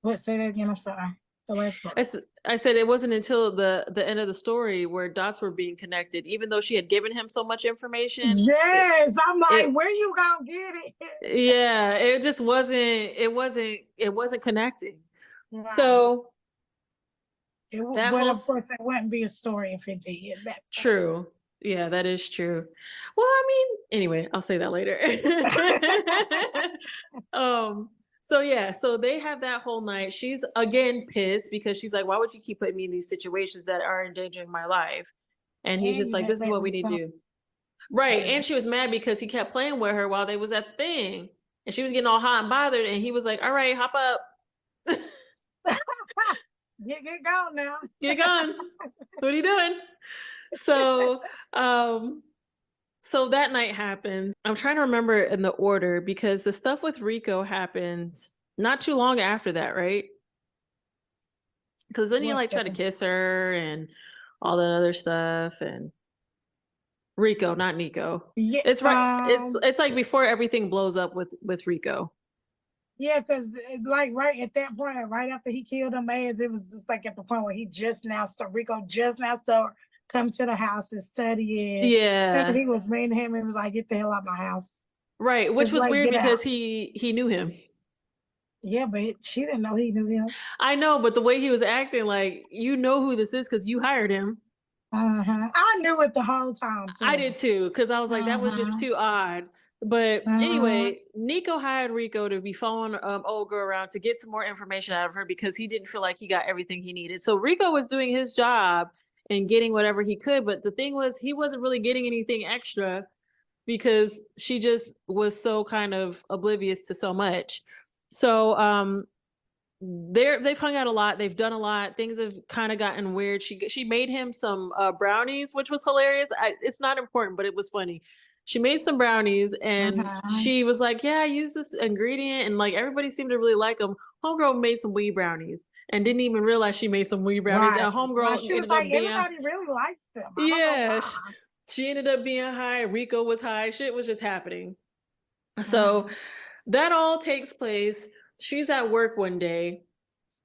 What, say that again, I'm sorry. The last part. I said it wasn't until the end of the story where dots were being connected, even though she had given him so much information. Yes, I'm like, where you gonna get it? Yeah, it just wasn't connecting. Right. So but of course it wouldn't be a story if it did. True. Yeah, that is true. Well, I mean, anyway, I'll say that later. So they have that whole night. She's again pissed because she's like, why would you keep putting me in these situations that are endangering my life? And he's just like, this is what we need to do. Right. And she was mad because he kept playing with her while they was at the thing. And she was getting all hot and bothered. And he was like, all right, hop up. Get going now. Get going. What are you doing? So that night happens. I'm trying to remember in the order because the stuff with Rico happens not too long after that, right? Because then he like tried to kiss her and all that other stuff, and Rico, not Nico. Yeah, it's right. It's like before everything blows up with Rico. Yeah, because like right at that point, right after he killed them Mayers, it was just like at the point where Rico just now started come to the house and studying. And Yeah. he was mean to him and was like, get the hell out of my house. Right, which It's was like, weird get out. because he knew him. Yeah, but she didn't know he knew him. I know, but the way he was acting, like, you know who this is because you hired him. I knew it the whole time too. I did too, because I was like, that was just too odd. But anyway, Nico hired Rico to be following old girl around to get some more information out of her because he didn't feel like he got everything he needed. So Rico was doing his job and getting whatever he could, but the thing was, he wasn't really getting anything extra because she just was so kind of oblivious to so much. So they've hung out a lot, they've done a lot, things have kind of gotten weird. She made him some brownies, which was hilarious. It's not important, but it was funny. She made some brownies and she was like, yeah, I use this ingredient, and like everybody seemed to really like them. Homegirl made some weed brownies and didn't even realize she made some weed brownies. Right. And homegirl She was ended like, up being, everybody really likes them. yeah, she ended up being high. Rico was high. Shit was just happening. So that all takes place. She's at work one day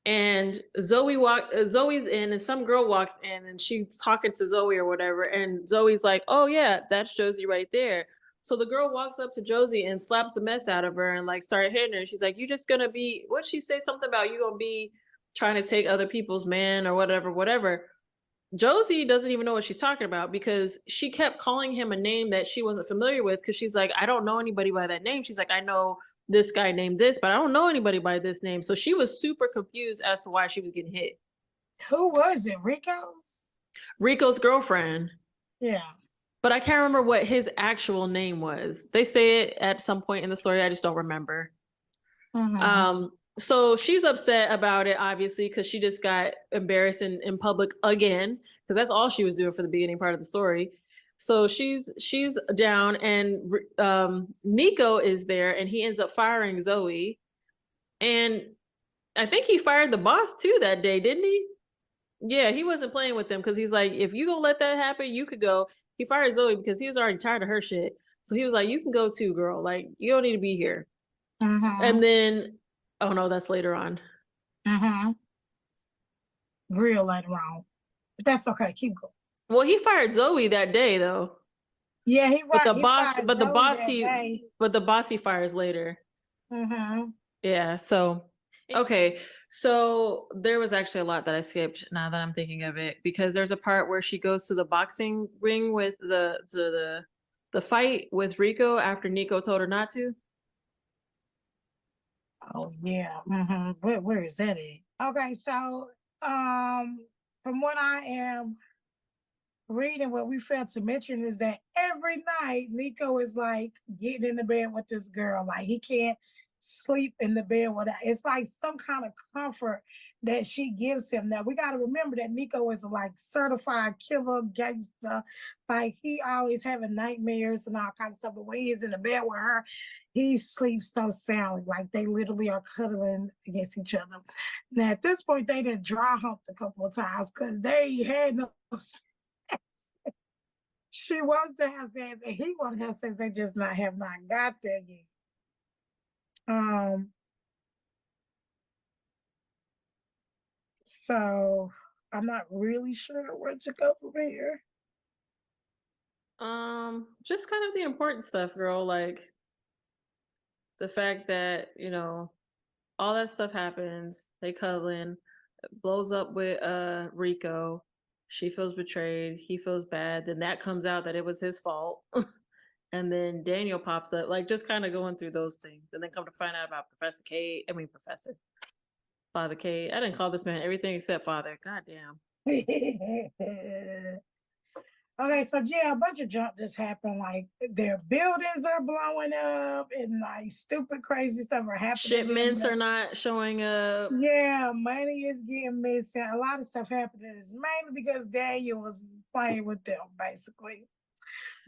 and Zoe's in, and some girl walks in and she's talking to Zoe or whatever. And Zoe's like, oh yeah, that's Josie right there. So the girl walks up to Josie and slaps the mess out of her and like started hitting her. She's like, you just gonna be, what'd she say? Something about you gonna be trying to take other people's man or whatever. Josie doesn't even know what she's talking about because she kept calling him a name that she wasn't familiar with, because she's like, I don't know anybody by that name. She's like, I know this guy named this, but I don't know anybody by this name. So she was super confused as to why she was getting hit. Who was it? Rico's girlfriend. Yeah. But I can't remember what his actual name was. They say it at some point in the story. I just don't remember. So she's upset about it, obviously, because she just got embarrassed in public again, because that's all she was doing for the beginning part of the story. So she's down, and Nico is there, and he ends up firing Zoe. And I think he fired the boss too that day, didn't he? Yeah, he wasn't playing with them, because he's like, if you gonna let that happen, you could go. He fired Zoe because he was already tired of her shit. So he was like, you can go too, girl. Like, you don't need to be here. And then, oh no, that's later on. Real later on. But that's okay. Keep going. Well, he fired Zoe that day though. Yeah, but the boss he fires later. Yeah, so okay. So there was actually a lot that I skipped now that I'm thinking of it, because there's a part where she goes to the boxing ring with the fight with Rico after Nico told her not to. Oh yeah. Where is that at? Okay, so from what I am reading, what we failed to mention is that every night Nico is like getting in the bed with this girl. Like he can't sleep in the bed with her. It's like some kind of comfort that she gives him. Now we got to remember that Nico is like certified killer gangster. Like he always having nightmares and all kinds of stuff. But when he's in the bed with her, he sleeps so soundly. Like they literally are cuddling against each other. Now at this point, they done dry humped a couple of times because they had no sex. She wants to have sex and he wants to have sex. They just have not got there yet. So I'm not really sure where to go from here. Just kind of the important stuff, girl. Like the fact that, you know, all that stuff happens, they cuddling, blows up with Rico. She feels betrayed, he feels bad, then that comes out that it was his fault. And then Daniel pops up, like just kind of going through those things, and then come to find out about Father Kate. I didn't call this man everything except father. God damn. Okay, so yeah, a bunch of junk just happened. Like their buildings are blowing up and like stupid crazy stuff are happening. Shipments are not showing up. Yeah, money is getting missing. A lot of stuff happening is mainly because Daniel was playing with them, basically.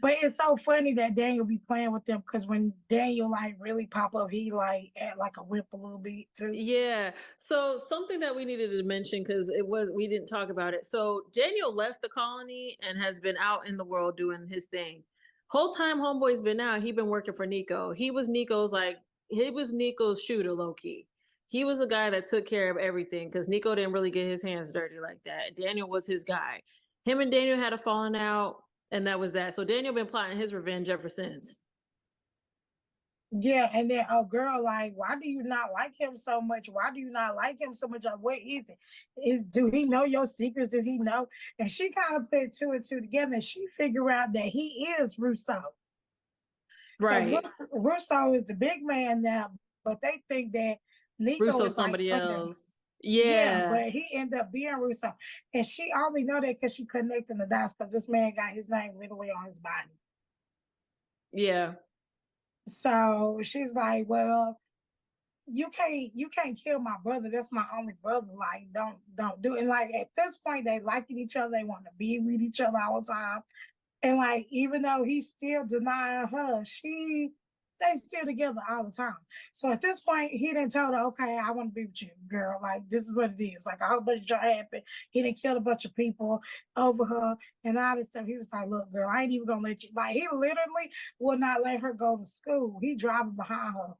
But it's so funny that Daniel be playing with them, because when Daniel like really pop up, he like act like a whip a little bit too. Yeah. So something that we needed to mention, because we didn't talk about it. So Daniel left the colony and has been out in the world doing his thing. Whole time homeboy's been out, he been working for Nico. He was Nico's like he was Nico's shooter, low key. He was the guy that took care of everything because Nico didn't really get his hands dirty like that. Daniel was his guy. Him and Daniel had a falling out, and that was that. So Daniel been plotting his revenge ever since. Yeah, and then girl, like, why do you not like him so much? Why do you not like him so much? What is it? Do he know your secrets? Do he know? And she kind of put two and two together, and she figured out that he is Russo. Right. So Russo is the big man now, but they think that Nico Russo is somebody like else. Yeah, but he ended up being Russo, and she only know that because she connecting the dots because this man got his name literally on his body. Yeah. So she's like, well, you can't kill my brother. That's my only brother. Like, don't do it. And like at this point, they liking each other. They want to be with each other all the time. And like, even though he's still denying her, they still together all the time. So at this point, he didn't tell her, okay, I want to be with you, girl. Like, this is what it is. Like, a whole bunch of shit happened. He didn't kill a bunch of people over her and all this stuff. He was like, look, girl, I ain't even gonna let you. Like, he literally would not let her go to school. He driving behind her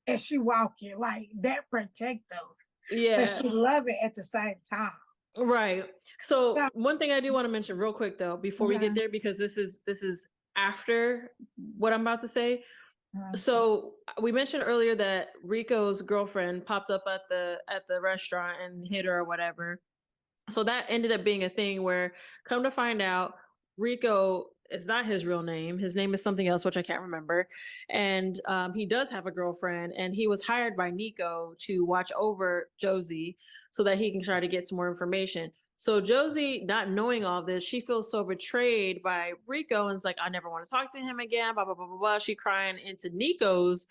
and she walking, like that protective. Yeah. But she love it at the same time. Right. So one thing I do want to mention real quick though, before we get there, because this is after what I'm about to say. So we mentioned earlier that Rico's girlfriend popped up at the restaurant and hit her or whatever. So that ended up being a thing where, come to find out, Rico is not his real name. His name is something else, which I can't remember. And he does have a girlfriend, and he was hired by Nico to watch over Josie so that he can try to get some more information. So Josie, not knowing all this, she feels so betrayed by Rico and it's like, I never want to talk to him again, blah, blah, blah, blah, blah. She crying into Nico's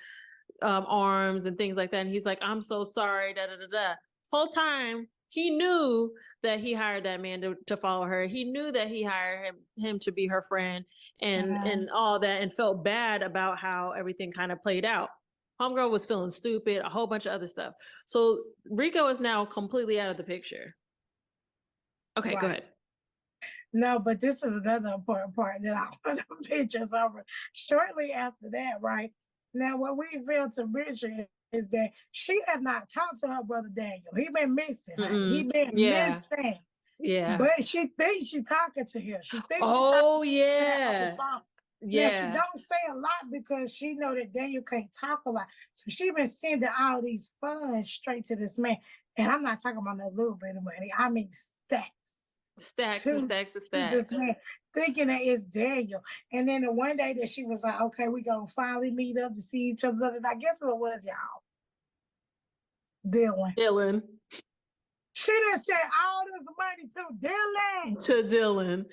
arms and things like that. And he's like, I'm so sorry, da, da, da, da. Whole time, he knew that he hired that man to follow her. He knew that he hired him to be her friend and all that, and felt bad about how everything kind of played out. Homegirl was feeling stupid, a whole bunch of other stuff. So Rico is now completely out of the picture. Okay, go ahead. No, but this is another important part that I want to mention over. Shortly after that, right? Now, what we failed to mention is that she had not talked to her brother Daniel. He been missing. He been missing. Yeah. But she thinks she talking to him. She thinks yeah. Yeah. Now, she don't say a lot because she know that Daniel can't talk a lot. So she been sending all these funds straight to this man. And I'm not talking about a little bit of money. I mean stacks. Stacks and stacks and stacks. This man, thinking that it's Daniel. And then the one day that she was like, okay, we gonna finally meet up to see each other. And I guess what it was, y'all? Dylan. She done said all this money to Dylan. To Dylan.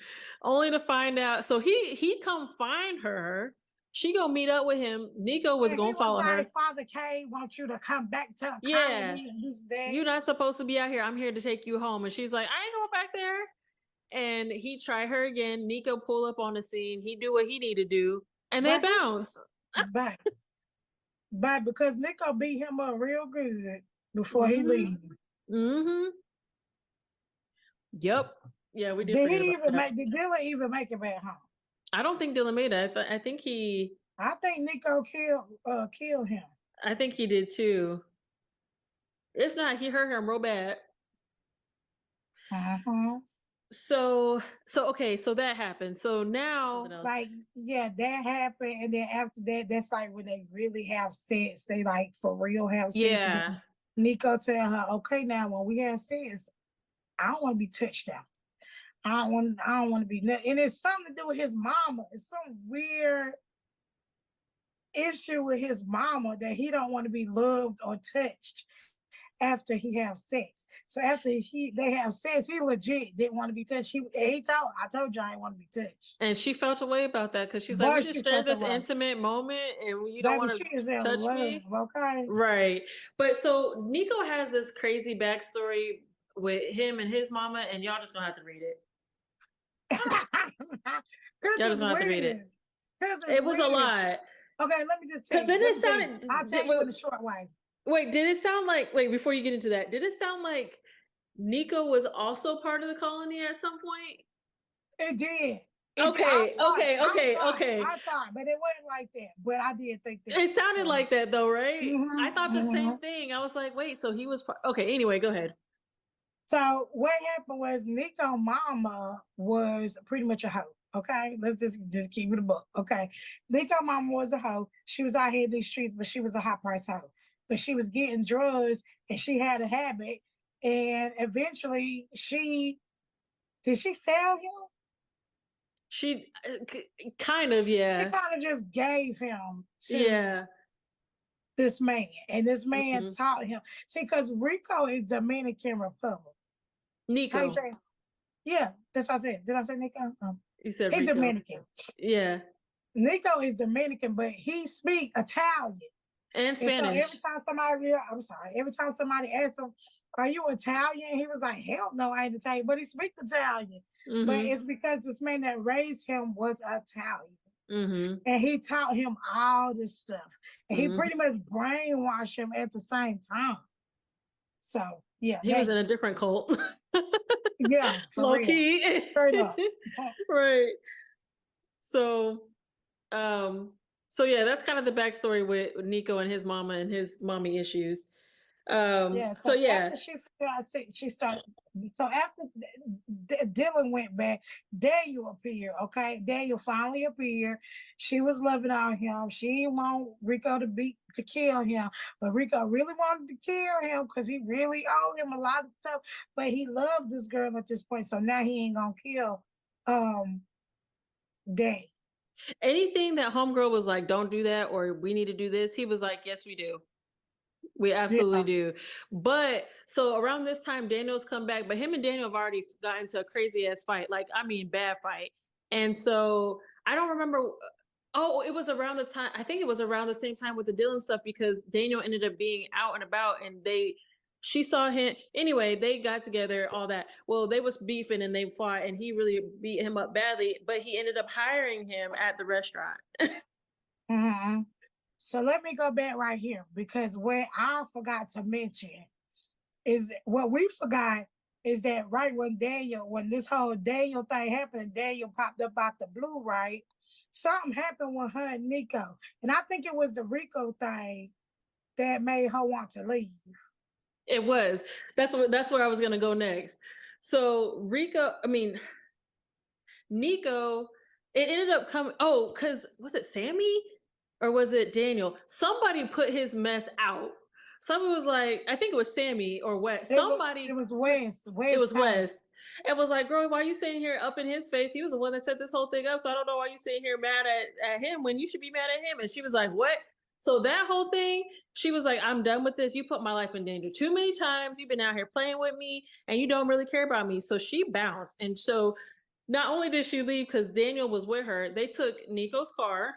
Only to find out. So he come find her. She gonna meet up with him. Nico was gonna follow her. Father K wants you to come back to the colony. You're not supposed to be out here. I'm here to take you home. And she's like, I ain't going back there. And he tried her again. Nico pull up on the scene. He do what he need to do. And they bounce. But because Nico beat him up real good before he leaves. Mm-hmm. Yep. Yeah, we did. Did Dylan even make it back home? I don't think Dylan made it. I think Nico killed him. I think he did too. If not, he hurt him real bad. So okay, so that happened. So now, that happened, and then after that, that's like when they really have sex. They like for real have sex. Yeah. Nico tell her, okay, now when we have sex, I don't want to be touched after. I don't want to be nothing. And it's something to do with his mama. It's some weird issue with his mama that he don't want to be loved or touched after he have sex. So after they have sex, he legit didn't want to be touched. I told you I didn't want to be touched. And she felt a way about that because she's like, we just shared this intimate moment and you don't want to touch me. Okay. Right. But so Nico has this crazy backstory with him and his mama, and y'all just gonna have to read it. Y'all just gonna have to read it. It was a lot. Okay, let me just tell you. Because then it sounded. I'll tell you in a short way. Wait, did it sound like? Wait, before you get into that, did it sound like Nico was also part of the colony at some point? It did. Okay, I thought, but it wasn't like that. But I did think that. It sounded like that though, right? I thought the same Mhm. thing. I was like, wait, so he was okay. Anyway, go ahead. So what happened was Nico mama was pretty much a hoe. Okay, let's just keep it a book. Okay, Nico mama was a hoe. She was out here in these streets, but she was a high price hoe. But she was getting drugs, and she had a habit. And eventually, she sell him? She kind of, She yeah, kind of just gave him to yeah. this man, and this man Mhm. taught him. See, because Rico is Dominican Republic. How you Nico, say? Yeah, that's what I said. Did I say Nico? you said He's Rico. Dominican. Yeah, Nico is Dominican, but he speak Italian. and And so every Spanish. time somebody, I'm sorry, every time somebody asks him, "Are you Italian?" He was like, "Hell no, I ain't Italian," but he speaks Italian. But Mm-hmm. it's because this man that raised him was Italian. Mm-hmm. And he taught him all this stuff. And he Mm-hmm. pretty much brainwashed him at the same time. So yeah, He was in a different cult. yeah, for Low real. key. Straight up. Right. So so yeah, that's kind of the backstory with Nico and his mama and his mommy issues. Yeah, So so yeah, after she started, so after Dylan went back, Daniel appeared. Okay, Daniel finally appeared. She was loving on him. She didn't want Rico to kill him, but Rico really wanted to kill him because he really owed him a lot of stuff. But he loved this girl at this point, so now he ain't gonna kill Dan. anything that homegirl was like, don't do that, or we need to do this, he was like, yes, we do. We absolutely Yeah. do. But so around this time, Daniel's come back, but him and Daniel have already got into a crazy ass fight. Like, I mean, bad fight. And so I don't remember. Oh, it was around the time, I think it was around the same time with the Dylan stuff because Daniel ended up being out and about and she saw him. Anyway, they got together, all that. Well, they was beefing and they fought and he really beat him up badly, but he ended up hiring him at the restaurant. Mm-hmm. So let me go back right here because what I forgot to mention is what we forgot is that right when this whole Daniel thing happened, Daniel popped up out the blue, right? Something happened with her and Nico. And I think it was the Rico thing that made her want to leave. It was. That's where I was gonna go next. So Nico, it ended up coming. Oh, because was it Sammy or was it Daniel? Somebody put his mess out. Somebody was like, I think it was Sammy or Wes. It was Wes. It Wes was told Wes. It was like, girl, why are you sitting here up in his face? He was the one that set this whole thing up. So I don't know why you sitting here mad at him when you should be mad at him. And she was like, what? So that whole thing, she was like, I'm done with this. You put my life in danger too many times. You've been out here playing with me and you don't really care about me. So she bounced. And so not only did she leave because Daniel was with her, they took Nico's car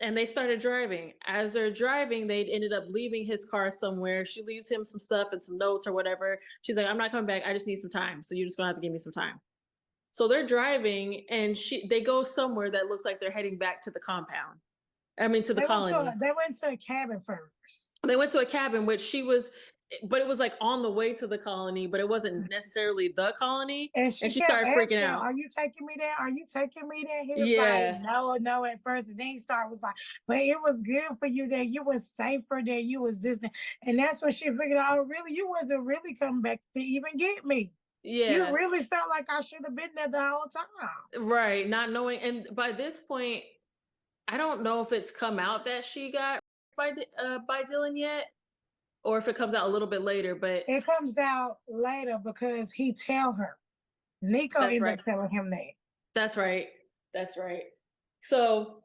and they started driving. As they're driving, they ended up leaving his car somewhere. She leaves him some stuff and some notes or whatever. She's like, I'm not coming back. I just need some time. So you're just gonna have to give me some time. So they're driving and they go somewhere that looks like they're heading back to the compound. I mean, to the colony. They went to a cabin first. They went to a cabin, but it was like on the way to the colony, but it wasn't necessarily the colony. And she kept started freaking asking, out. "Are you taking me there? Are you taking me there?" He was Yeah. like, "No," at first. And then he was like, "But it was good for you there. You was safer there. You was distant." And that's when she figured out, "Oh, really? You wasn't really coming back to even get me. Yeah. You really felt like I should have been there the whole time." Right. Not knowing. And by this point, I don't know if it's come out that she got by Dylan yet, or if it comes out a little bit later. But it comes out later because he tell her. Nico ended up telling him that. That's right. That's right. So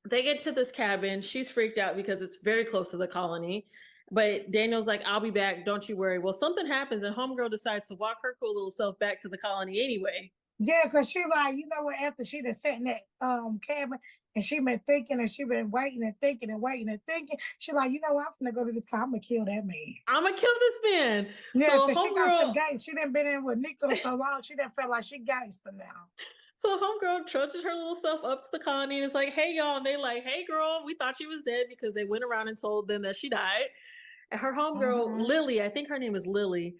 they get to this cabin. She's freaked out because it's very close to the colony. But Daniel's like, I'll be back. Don't you worry. Well, something happens and homegirl decides to walk her cool little self back to the colony anyway. Yeah, because she like, you know what, after she done sat in that cabin and she been thinking and she been waiting and thinking and waiting and thinking, she like, you know what, I'm gonna go to this car, I'm gonna kill that man. I'm gonna kill this man. Yeah, so because she got some gangster. She done been in with Nico so long, she done felt like she gangster now. So homegirl trudges her little self up to the colony and it's like, hey y'all, and they like, hey girl, we thought she was dead because they went around and told them that she died. And her homegirl, Lily, I think her name is Lily,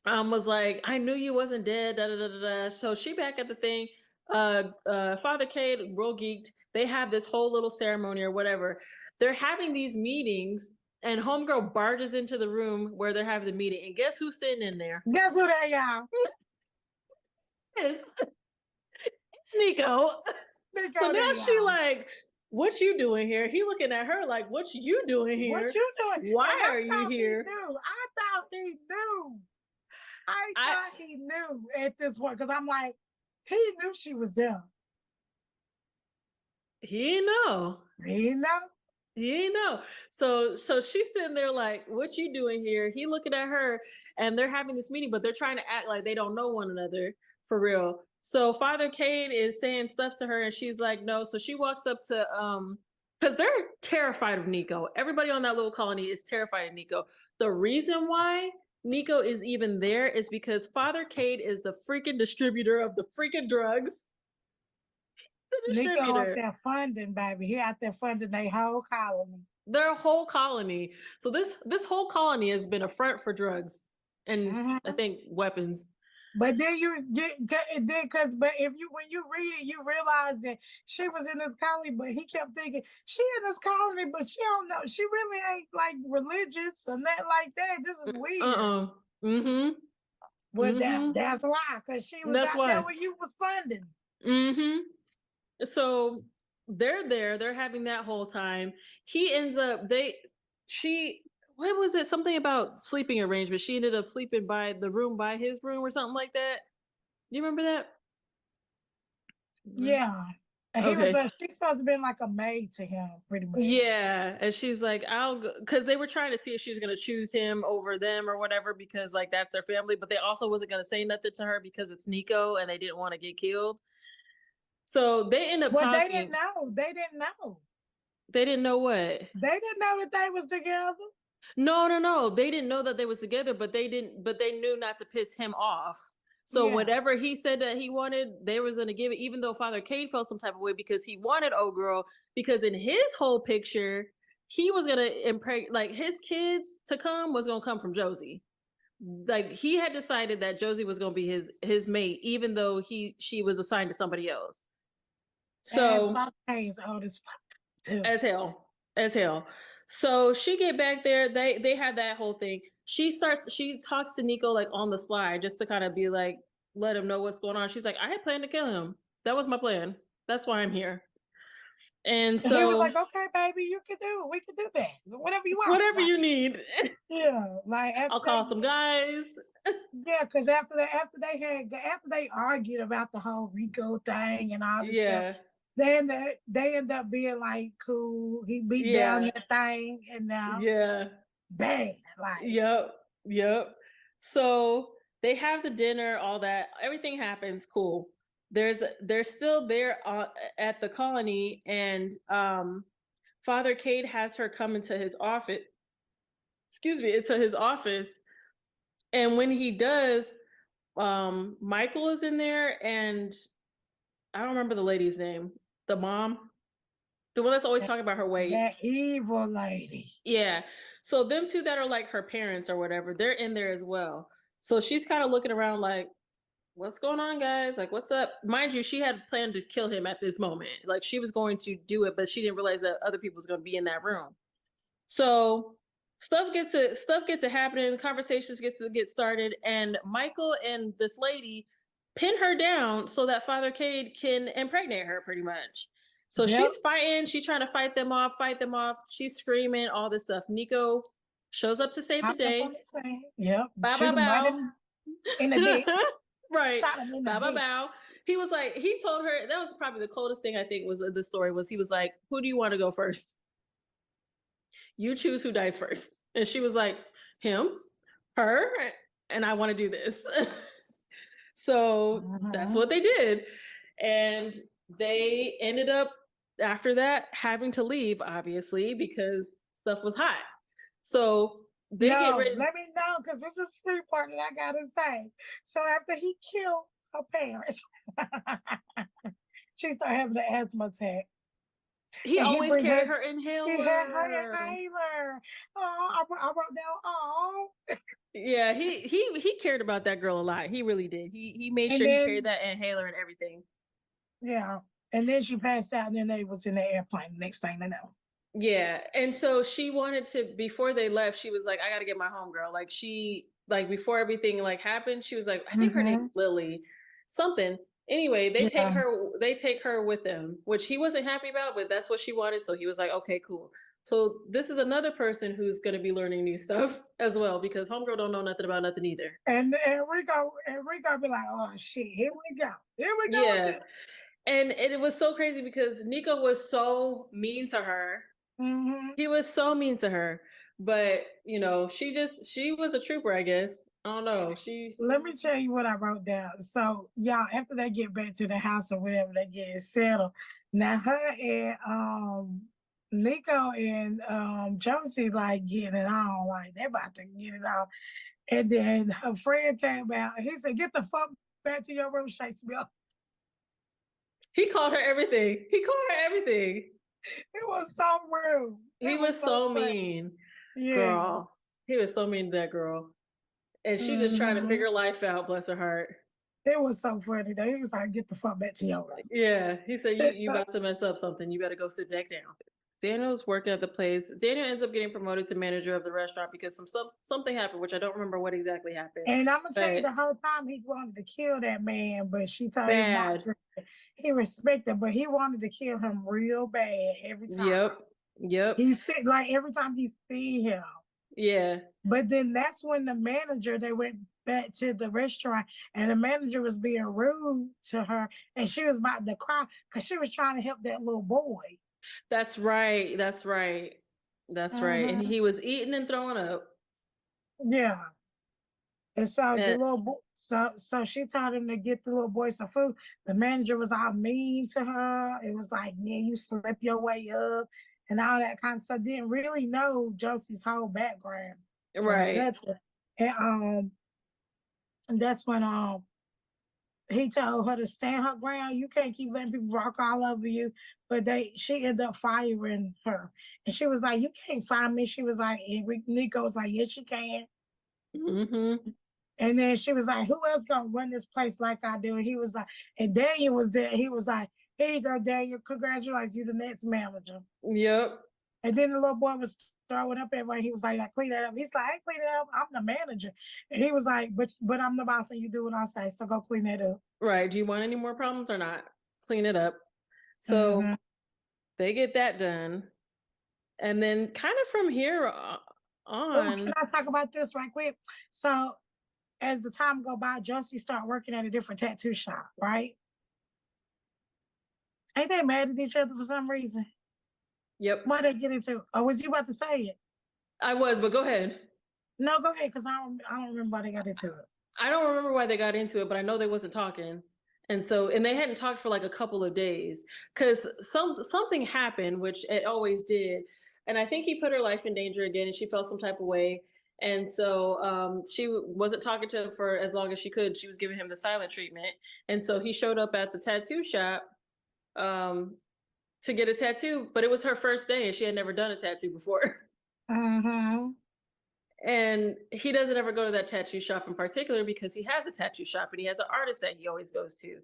was like, I knew you wasn't dead, da da da da. So she back at the thing. Father Cade, real geeked. They have this whole little ceremony or whatever. They're having these meetings, and homegirl barges into the room where they're having the meeting, and guess who's sitting in there? Guess who they are? It's Nico. So now she like, what you doing here? He looking at her like, what you doing here? What you doing? Why are you here? I thought he knew. I thought he knew at this point because I'm like, he knew she was there. He ain't know. He know. He ain't know. So she's sitting there like, what you doing here? He looking at her, and they're having this meeting, but they're trying to act like they don't know one another for real. So Father Cade is saying stuff to her, and she's like, no. So she walks up to because they're terrified of Nico. Everybody on that little colony is terrified of Nico. The reason why Nico is even there is because Father Cade is the freaking distributor of the freaking drugs. Nico out there funding, baby. He out there funding their whole colony. Their whole colony. So this whole colony has been a front for drugs and I think weapons. But then when you read it, you realize that she was in this colony, but he kept thinking she in this colony, but she don't know. She really ain't like religious or nothing like that. This is weird. Well, that's why, because she was out there when you was funding. So they're there, they're having that whole time. He ends up, what was it? Something about sleeping arrangement. She ended up sleeping by his room or something like that. Do you remember that? Yeah. And she's supposed to be like a maid to him, pretty much. Yeah. And she's like, I'll go, because they were trying to see if she was going to choose him over them or whatever, because like that's their family. But they also wasn't going to say nothing to her because it's Nico and they didn't want to get killed. So they end up talking. They didn't know. They didn't know. They didn't know what? They didn't know that they was together. No. They didn't know that they was together, but they knew not to piss him off. So whatever he said that he wanted, they was going to give it, even though Father Cade felt some type of way because he wanted old girl, because in his whole picture, he was going to impregnate, like his kids to come was going to come from Josie. Like he had decided that Josie was going to be his mate, even though she was assigned to somebody else. So is old as fuck too. As hell. So she get back there. They have that whole thing. She talks to Nico like on the slide just to kind of be like, let him know what's going on. She's like, I had planned to kill him. That was my plan. That's why I'm here. And so he was like, okay, baby, you can do it. We can do that. Whatever you want. Whatever you need. Yeah. Like I'll call some guys. Yeah, because after they argued about the whole Rico thing and all this stuff, then they end up being like cool. He beat down that thing, and now bad. Like yep. So they have the dinner, all that, everything happens. Cool. They're still there at the colony, and Father Cade has her come into his office. Into his office. And when he does, Michael is in there, and I don't remember the lady's name. The mom, the one that's always talking about her weight. That evil lady. Yeah. So them two that are like her parents or whatever, they're in there as well. So she's kind of looking around like, what's going on, guys? Like, what's up? Mind you, she had planned to kill him at this moment. Like, she was going to do it, but she didn't realize that other people was going to be in that room. So stuff gets to happening, conversations get started, and Michael and this lady pin her down so that Father Cade can impregnate her, pretty much. So she's fighting, she's trying to fight them off, she's screaming, all this stuff. Nico shows up to save the day. Yep. Bow, bow, bow. In the dick. Right. Bow, bow, bow. He was like, he told her, that was probably the coldest thing I think was the story, was he was like, who do you want to go first? You choose who dies first. And she was like, him, her, and I want to do this. So that's what they did. And they ended up, after that, having to leave, obviously, because stuff was hot. So they get ready. Let me know, because this is a sweet part that I gotta say. So after he killed her parents, she started having an asthma attack. He always carried her inhaler. He had her inhaler. Oh, I wrote down, oh. Yeah, he cared about that girl a lot. He really did. He made sure he carried that inhaler and everything. Yeah. And then she passed out, and then they was in the airplane. The next thing they know. Yeah. And so she wanted to, before they left, she was like, I gotta get my homegirl. Like before everything like happened, she was like, I think her name's Lily, something. Anyway, Yeah. they take her with them, which he wasn't happy about, but that's what she wanted. So he was like, okay, cool. So this is another person who's gonna be learning new stuff as well, because homegirl don't know nothing about nothing either. And Rico be like, oh shit, here we go. Here we go Yeah. again. And it was so crazy because Nico was so mean to her. He was so mean to her. But she was a trooper, I guess. I don't know. Let me tell you what I wrote down. So y'all, after they get back to the house or whatever, they get settled. Now her and Nico and Josie like getting it on, like they about to get it on. And then her friend came out and he said, get the fuck back to your room, Shakespeare. He called her everything. He called her everything. It was so rude. He was so mean. Yeah. Girl. He was so mean to that girl. And she just trying to figure life out, bless her heart. It was so funny though. He was like, get the fuck back to your room. Yeah. He said, you about to mess up something. You better go sit back down. Daniel's working at the place. Daniel ends up getting promoted to manager of the restaurant because something happened, which I don't remember what exactly happened. And I'm gonna tell you, the whole time he wanted to kill that man, but she told him not to. He respected, but he wanted to kill him real bad every time. Yep. He said, like every time he see him. Yeah. But then that's when the manager, they went back to the restaurant and the manager was being rude to her and she was about to cry because she was trying to help that little boy. That's right. And he was eating and throwing up. Yeah. And so the little boy, so she told him to get the little boy some food. The manager was all mean to her. It was like, yeah, you slept your way up and all that kind of stuff. Didn't really know Josie's whole background. Right. And that's when he told her to stand her ground. You can't keep letting people walk all over you. But she ended up firing her. And she was like, you can't fire me. She was like, and Nico was like, yes, you can. And then she was like, who else gonna run this place like I do? And he was like, and Daniel was there. He was like, here you go, Daniel. Congratulations, you the next manager. Yep. And then the little boy was throwing up everywhere. He was like, I clean that up. He's like, I ain't clean it up. I'm the manager. And he was like, but I'm the boss and you do what I say. So go clean that up. Right. Do you want any more problems or not? Clean it up. So they get that done. And then kind of from here on. Can I talk about this right quick? So as the time go by, Josie started working at a different tattoo shop, right? Ain't they mad at each other for some reason? Yep. What they get into? Or was you about to say it? I was, but go ahead. No, go ahead, because I don't remember why they got into it. I don't remember why they got into it, but I know they wasn't talking. And they hadn't talked for like a couple of days because something happened, which it always did. And I think he put her life in danger again and she felt some type of way. And so she wasn't talking to him for as long as she could. She was giving him the silent treatment. And so he showed up at the tattoo shop to get a tattoo, but it was her first day and she had never done a tattoo before. And he doesn't ever go to that tattoo shop in particular because he has a tattoo shop and he has an artist that he always goes to.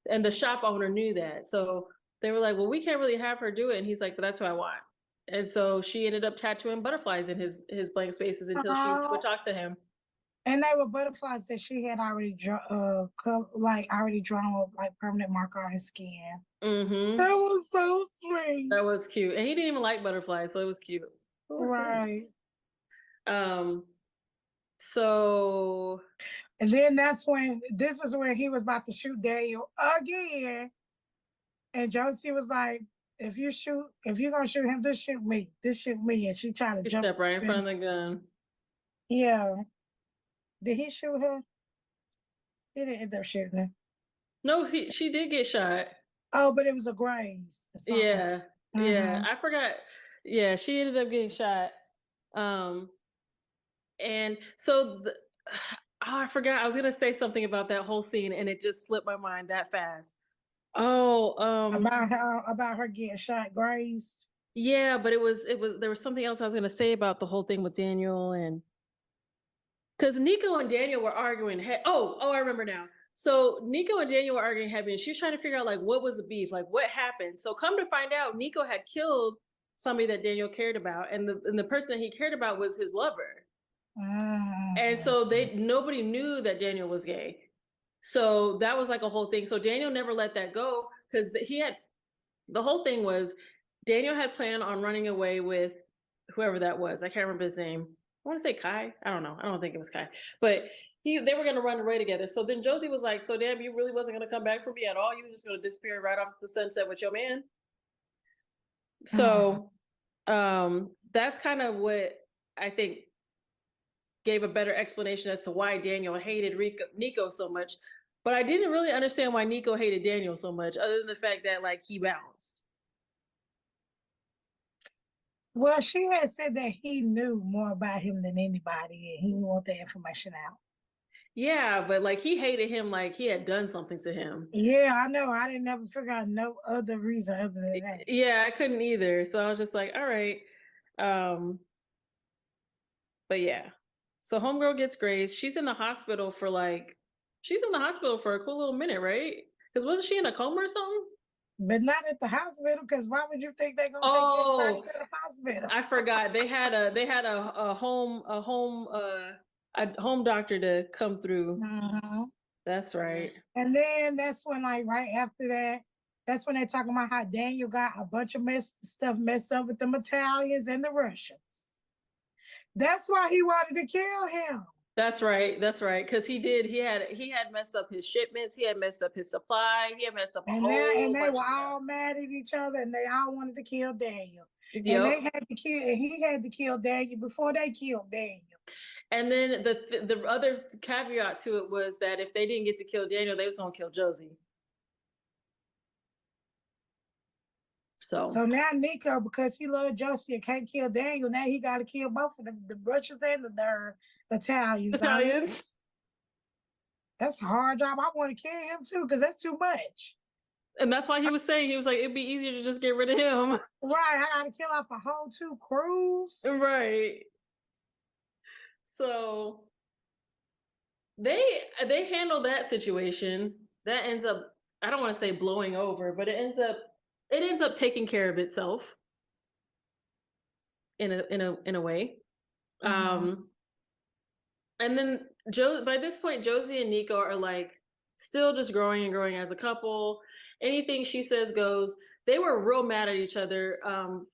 And the shop owner knew that. So they were like, well, we can't really have her do it. And he's like, but that's what I want. And so she ended up tattooing butterflies in his blank spaces until she would talk to him. And they were butterflies that she had already drawn like permanent marker on his skin. That was so sweet. That was cute. And he didn't even like butterflies, so it was cute. Right. So and then this is where he was about to shoot Daniel again. And Josie was like, if you're gonna shoot him, just shoot me. And she tried to jump. Step right in front of the gun. Yeah. Did he shoot her? He didn't end up shooting her. No, she did get shot. Oh, but it was a graze. Yeah. Yeah. I forgot. Yeah, she ended up getting shot. And so I forgot. I was gonna say something about that whole scene and it just slipped my mind that fast. About her getting shot, grazed. Yeah, but there was something else I was gonna say about the whole thing with Daniel and because Nico and Daniel were arguing. I remember now. So Nico and Daniel were arguing heavy, and she was trying to figure out like what was the beef, like what happened. So come to find out, Nico had killed somebody that Daniel cared about, and the person that he cared about was his lover. And so nobody knew that Daniel was gay. So that was like a whole thing. So Daniel never let that go because the whole thing was Daniel had planned on running away with whoever that was. I can't remember his name. I want to say Kai. I don't know. I don't think it was Kai, but they were going to run away together. So then Josie was like, so damn, you really wasn't going to come back for me at all? You were just going to disappear right off the sunset with your man? So that's kind of what I think gave a better explanation as to why Daniel hated Nico so much. But I didn't really understand why Nico hated Daniel so much, other than the fact that like he bounced. Well, she had said that he knew more about him than anybody, and he didn't want the information out. Yeah, but like he hated him like he had done something to him. Yeah, I know. I didn't ever figure out no other reason other than that. Yeah, I couldn't either. So I was just like, all right. But yeah. So homegirl gets Grace. She's in the hospital for a cool little minute, right? Because wasn't she in a coma or something? But not at the hospital, because why would you think they're gonna take everybody to the hospital? I forgot. They had a home doctor to come through. Mm-hmm. That's right. And then that's when, like, right after that, that's when they're talking about how Daniel got a bunch of stuff messed up with the Italians and the Russians. That's why he wanted to kill him. That's right. That's right. Because he had messed up his shipments. He had messed up his supply. He had messed up and they were all mad at each other, and they all wanted to kill Daniel. Yep. And they had to kill, and he had to kill Daniel before they killed Daniel. And then the other caveat to it was that if they didn't get to kill Daniel, they was gonna kill Josie. So now Nico, because he loved Josie and can't kill Daniel, now he got to kill both of them, the Russians and the Italians. That's a hard job. I want to kill him too, because that's too much. And that's why he was saying, he was like, it'd be easier to just get rid of him. Right. I got to kill off a whole 2 crews. Right. So they handle that situation. That ends up, I don't want to say blowing over, but it ends up taking care of itself in a way. Mm-hmm. And then by this point, Josie and Nico are like still just growing and growing as a couple. Anything she says goes. They were real mad at each other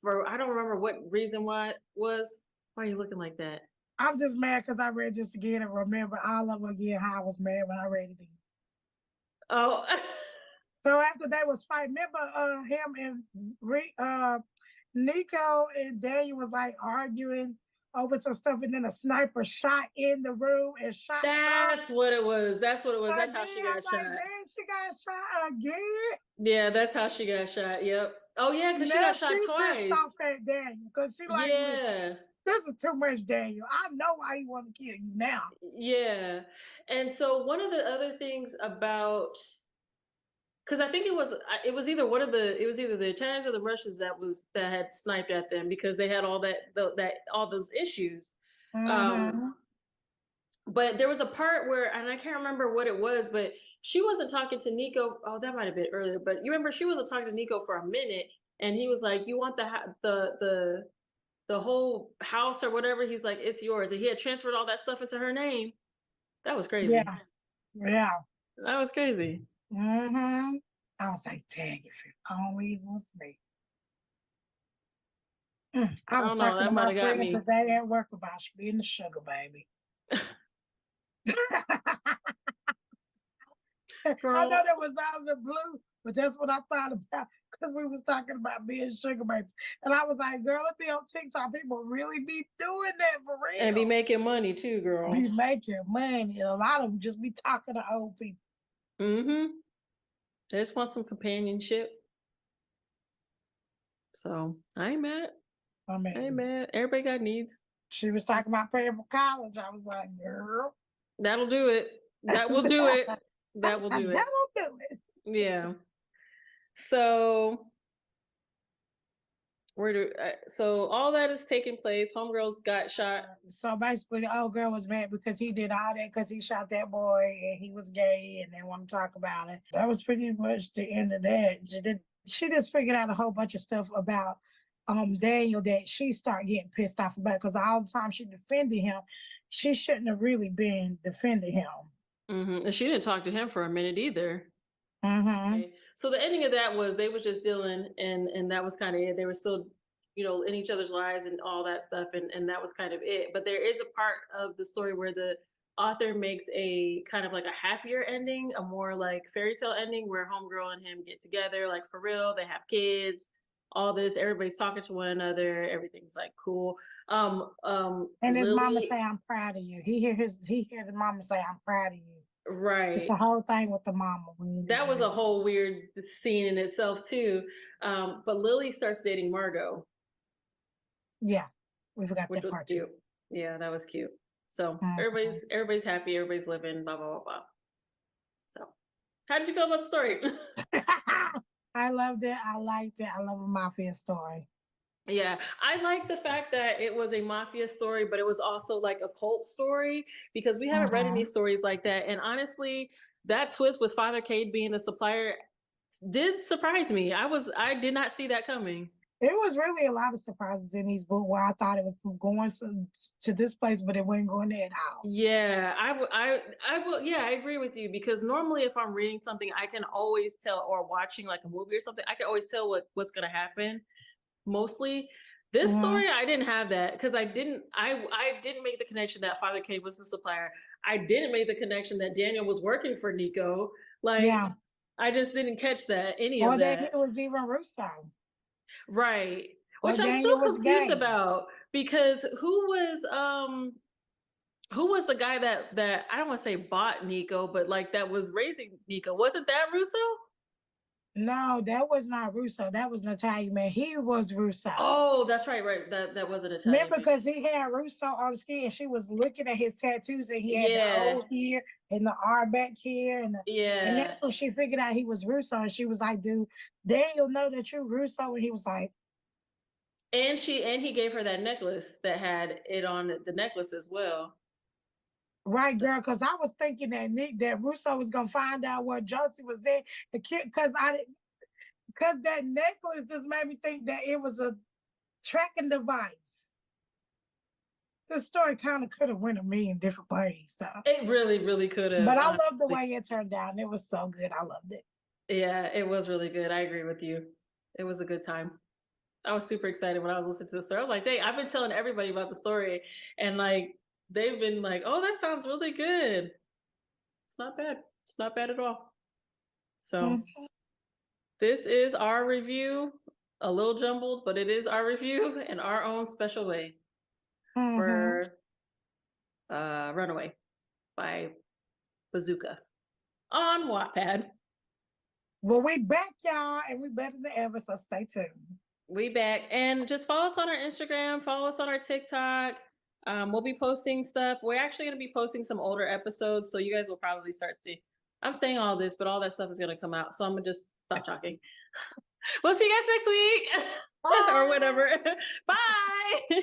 for, I don't remember what reason why it was. Why are you looking like that? I'm just mad because I read this again and remember all of again how I was mad when I read it again. Oh. So after they was fighting, remember him and Nico and Daniel was like arguing over some stuff, and then a sniper shot in the room and shot. That's what it was. That's what it was. That's how she got shot. Man, she got shot again. Yeah, that's how she got shot. Yep. Oh yeah, because she got shot twice. Pissed off at Daniel because she like, yeah, this is too much, Daniel. I know why he want to kill you now. Yeah, and so one of the other things about, because I think it was either the Italians or the Russians that had sniped at them because they had all those issues. Mm-hmm. But there was a part where, and I can't remember what it was, but she wasn't talking to Nico. Oh, that might have been earlier, but you remember she wasn't talking to Nico for a minute, and he was like, "You want the whole house or whatever?" He's like, "It's yours," and he had transferred all that stuff into her name. That was crazy. Yeah, that was crazy. Mm-hmm. I was like, dang, if it only was me. I was talking to my friend today at work about she being the sugar baby. I know that was out of the blue, but that's what I thought about because we was talking about being sugar babies. And I was like, girl, it be on TikTok. People really be doing that for real. And be making money too, girl. Be making money. And a lot of them just be talking to old people. Mm-hmm. They just want some companionship. So I ain't mad. I ain't mad. Everybody got needs. She was talking about paying for college. I was like, girl. That'll do it. That will do it. That will do it. That will do it. Yeah. So So all that is taking place. Homegirls got shot. So basically, the old girl was mad because he did all that because he shot that boy and he was gay and they want to talk about it. That was pretty much the end of that. She just figured out a whole bunch of stuff about Daniel that she started getting pissed off about because all the time she defended him, she shouldn't have really been defending him. And she didn't talk to him for a minute either. Okay. So the ending of that was they was just dealing, and that was kind of it. They were still, in each other's lives and all that stuff, and that was kind of it. But there is a part of the story where the author makes a kind of like a happier ending, a more like fairy tale ending, where homegirl and him get together, like for real. They have kids, all this. Everybody's talking to one another. Everything's like cool. And his mama say, "I'm proud of you." He hear the mama say, "I'm proud of you." Right. It's the whole thing with the mama. That was a whole weird scene in itself too. But Lily starts dating Margot. Yeah, we forgot which that was part cute. too. Yeah, that was cute. So everybody's happy, everybody's living, blah blah blah blah. So, how did you feel about the story? I loved it. I liked it. I love a mafia story. Yeah, I like the fact that it was a mafia story, but it was also like a cult story because we haven't read any stories like that. And honestly, that twist with Father Cade being the supplier did surprise me. I did not see that coming. It was really a lot of surprises in these books where I thought it was going to this place, but it wasn't going there at all. Yeah, I will. Yeah, I agree with you because normally if I'm reading something, I can always tell, or watching like a movie or something, I can always tell what's going to happen. Mostly, this story I didn't have that because I didn't make the connection that Father Cade was the supplier. I didn't make the connection that Daniel was working for Nico. I just didn't catch that any of that. Or that it was even Russo. Right. Which I'm still confused about because who was the guy that I don't want to say bought Nico, but like that was raising Nico? Wasn't that Russo? No, that was not Russo. That was an Italian man. He was Russo. Oh, that's right. That was an Italian. Remember, because he had Russo on the skin, and she was looking at his tattoos, and he had the O here and the R back here, and that's when she figured out he was Russo, and she was like, "Dude, Daniel know that you're Russo," and he was like, and he gave her that necklace that had it on the necklace as well. Right, girl, because I was thinking that Russo was gonna find out what Josie was in the kid, because that necklace just made me think that it was a tracking device. The story kind of could have went a million different ways, so it really, really could have. But I love the way it turned out. It was so good. I loved it. Yeah, it was really good. I agree with you. It was a good time. I was super excited when I was listening to the story. I was like, dang, I've been telling everybody about the story, and like they've been like, oh, that sounds really good. It's not bad. It's not bad at all. So this is our review, a little jumbled, but it is our review in our own special way for Runaway by Bazookah on Wattpad. Well, we back, y'all, and we better than ever, so stay tuned. We back, and just follow us on our Instagram, follow us on our TikTok. We'll be posting stuff. We're actually going to be posting some older episodes, so you guys will probably start seeing. I'm saying all this, but all that stuff is going to come out, so I'm going to just stop talking. We'll see you guys next week or whatever. Bye.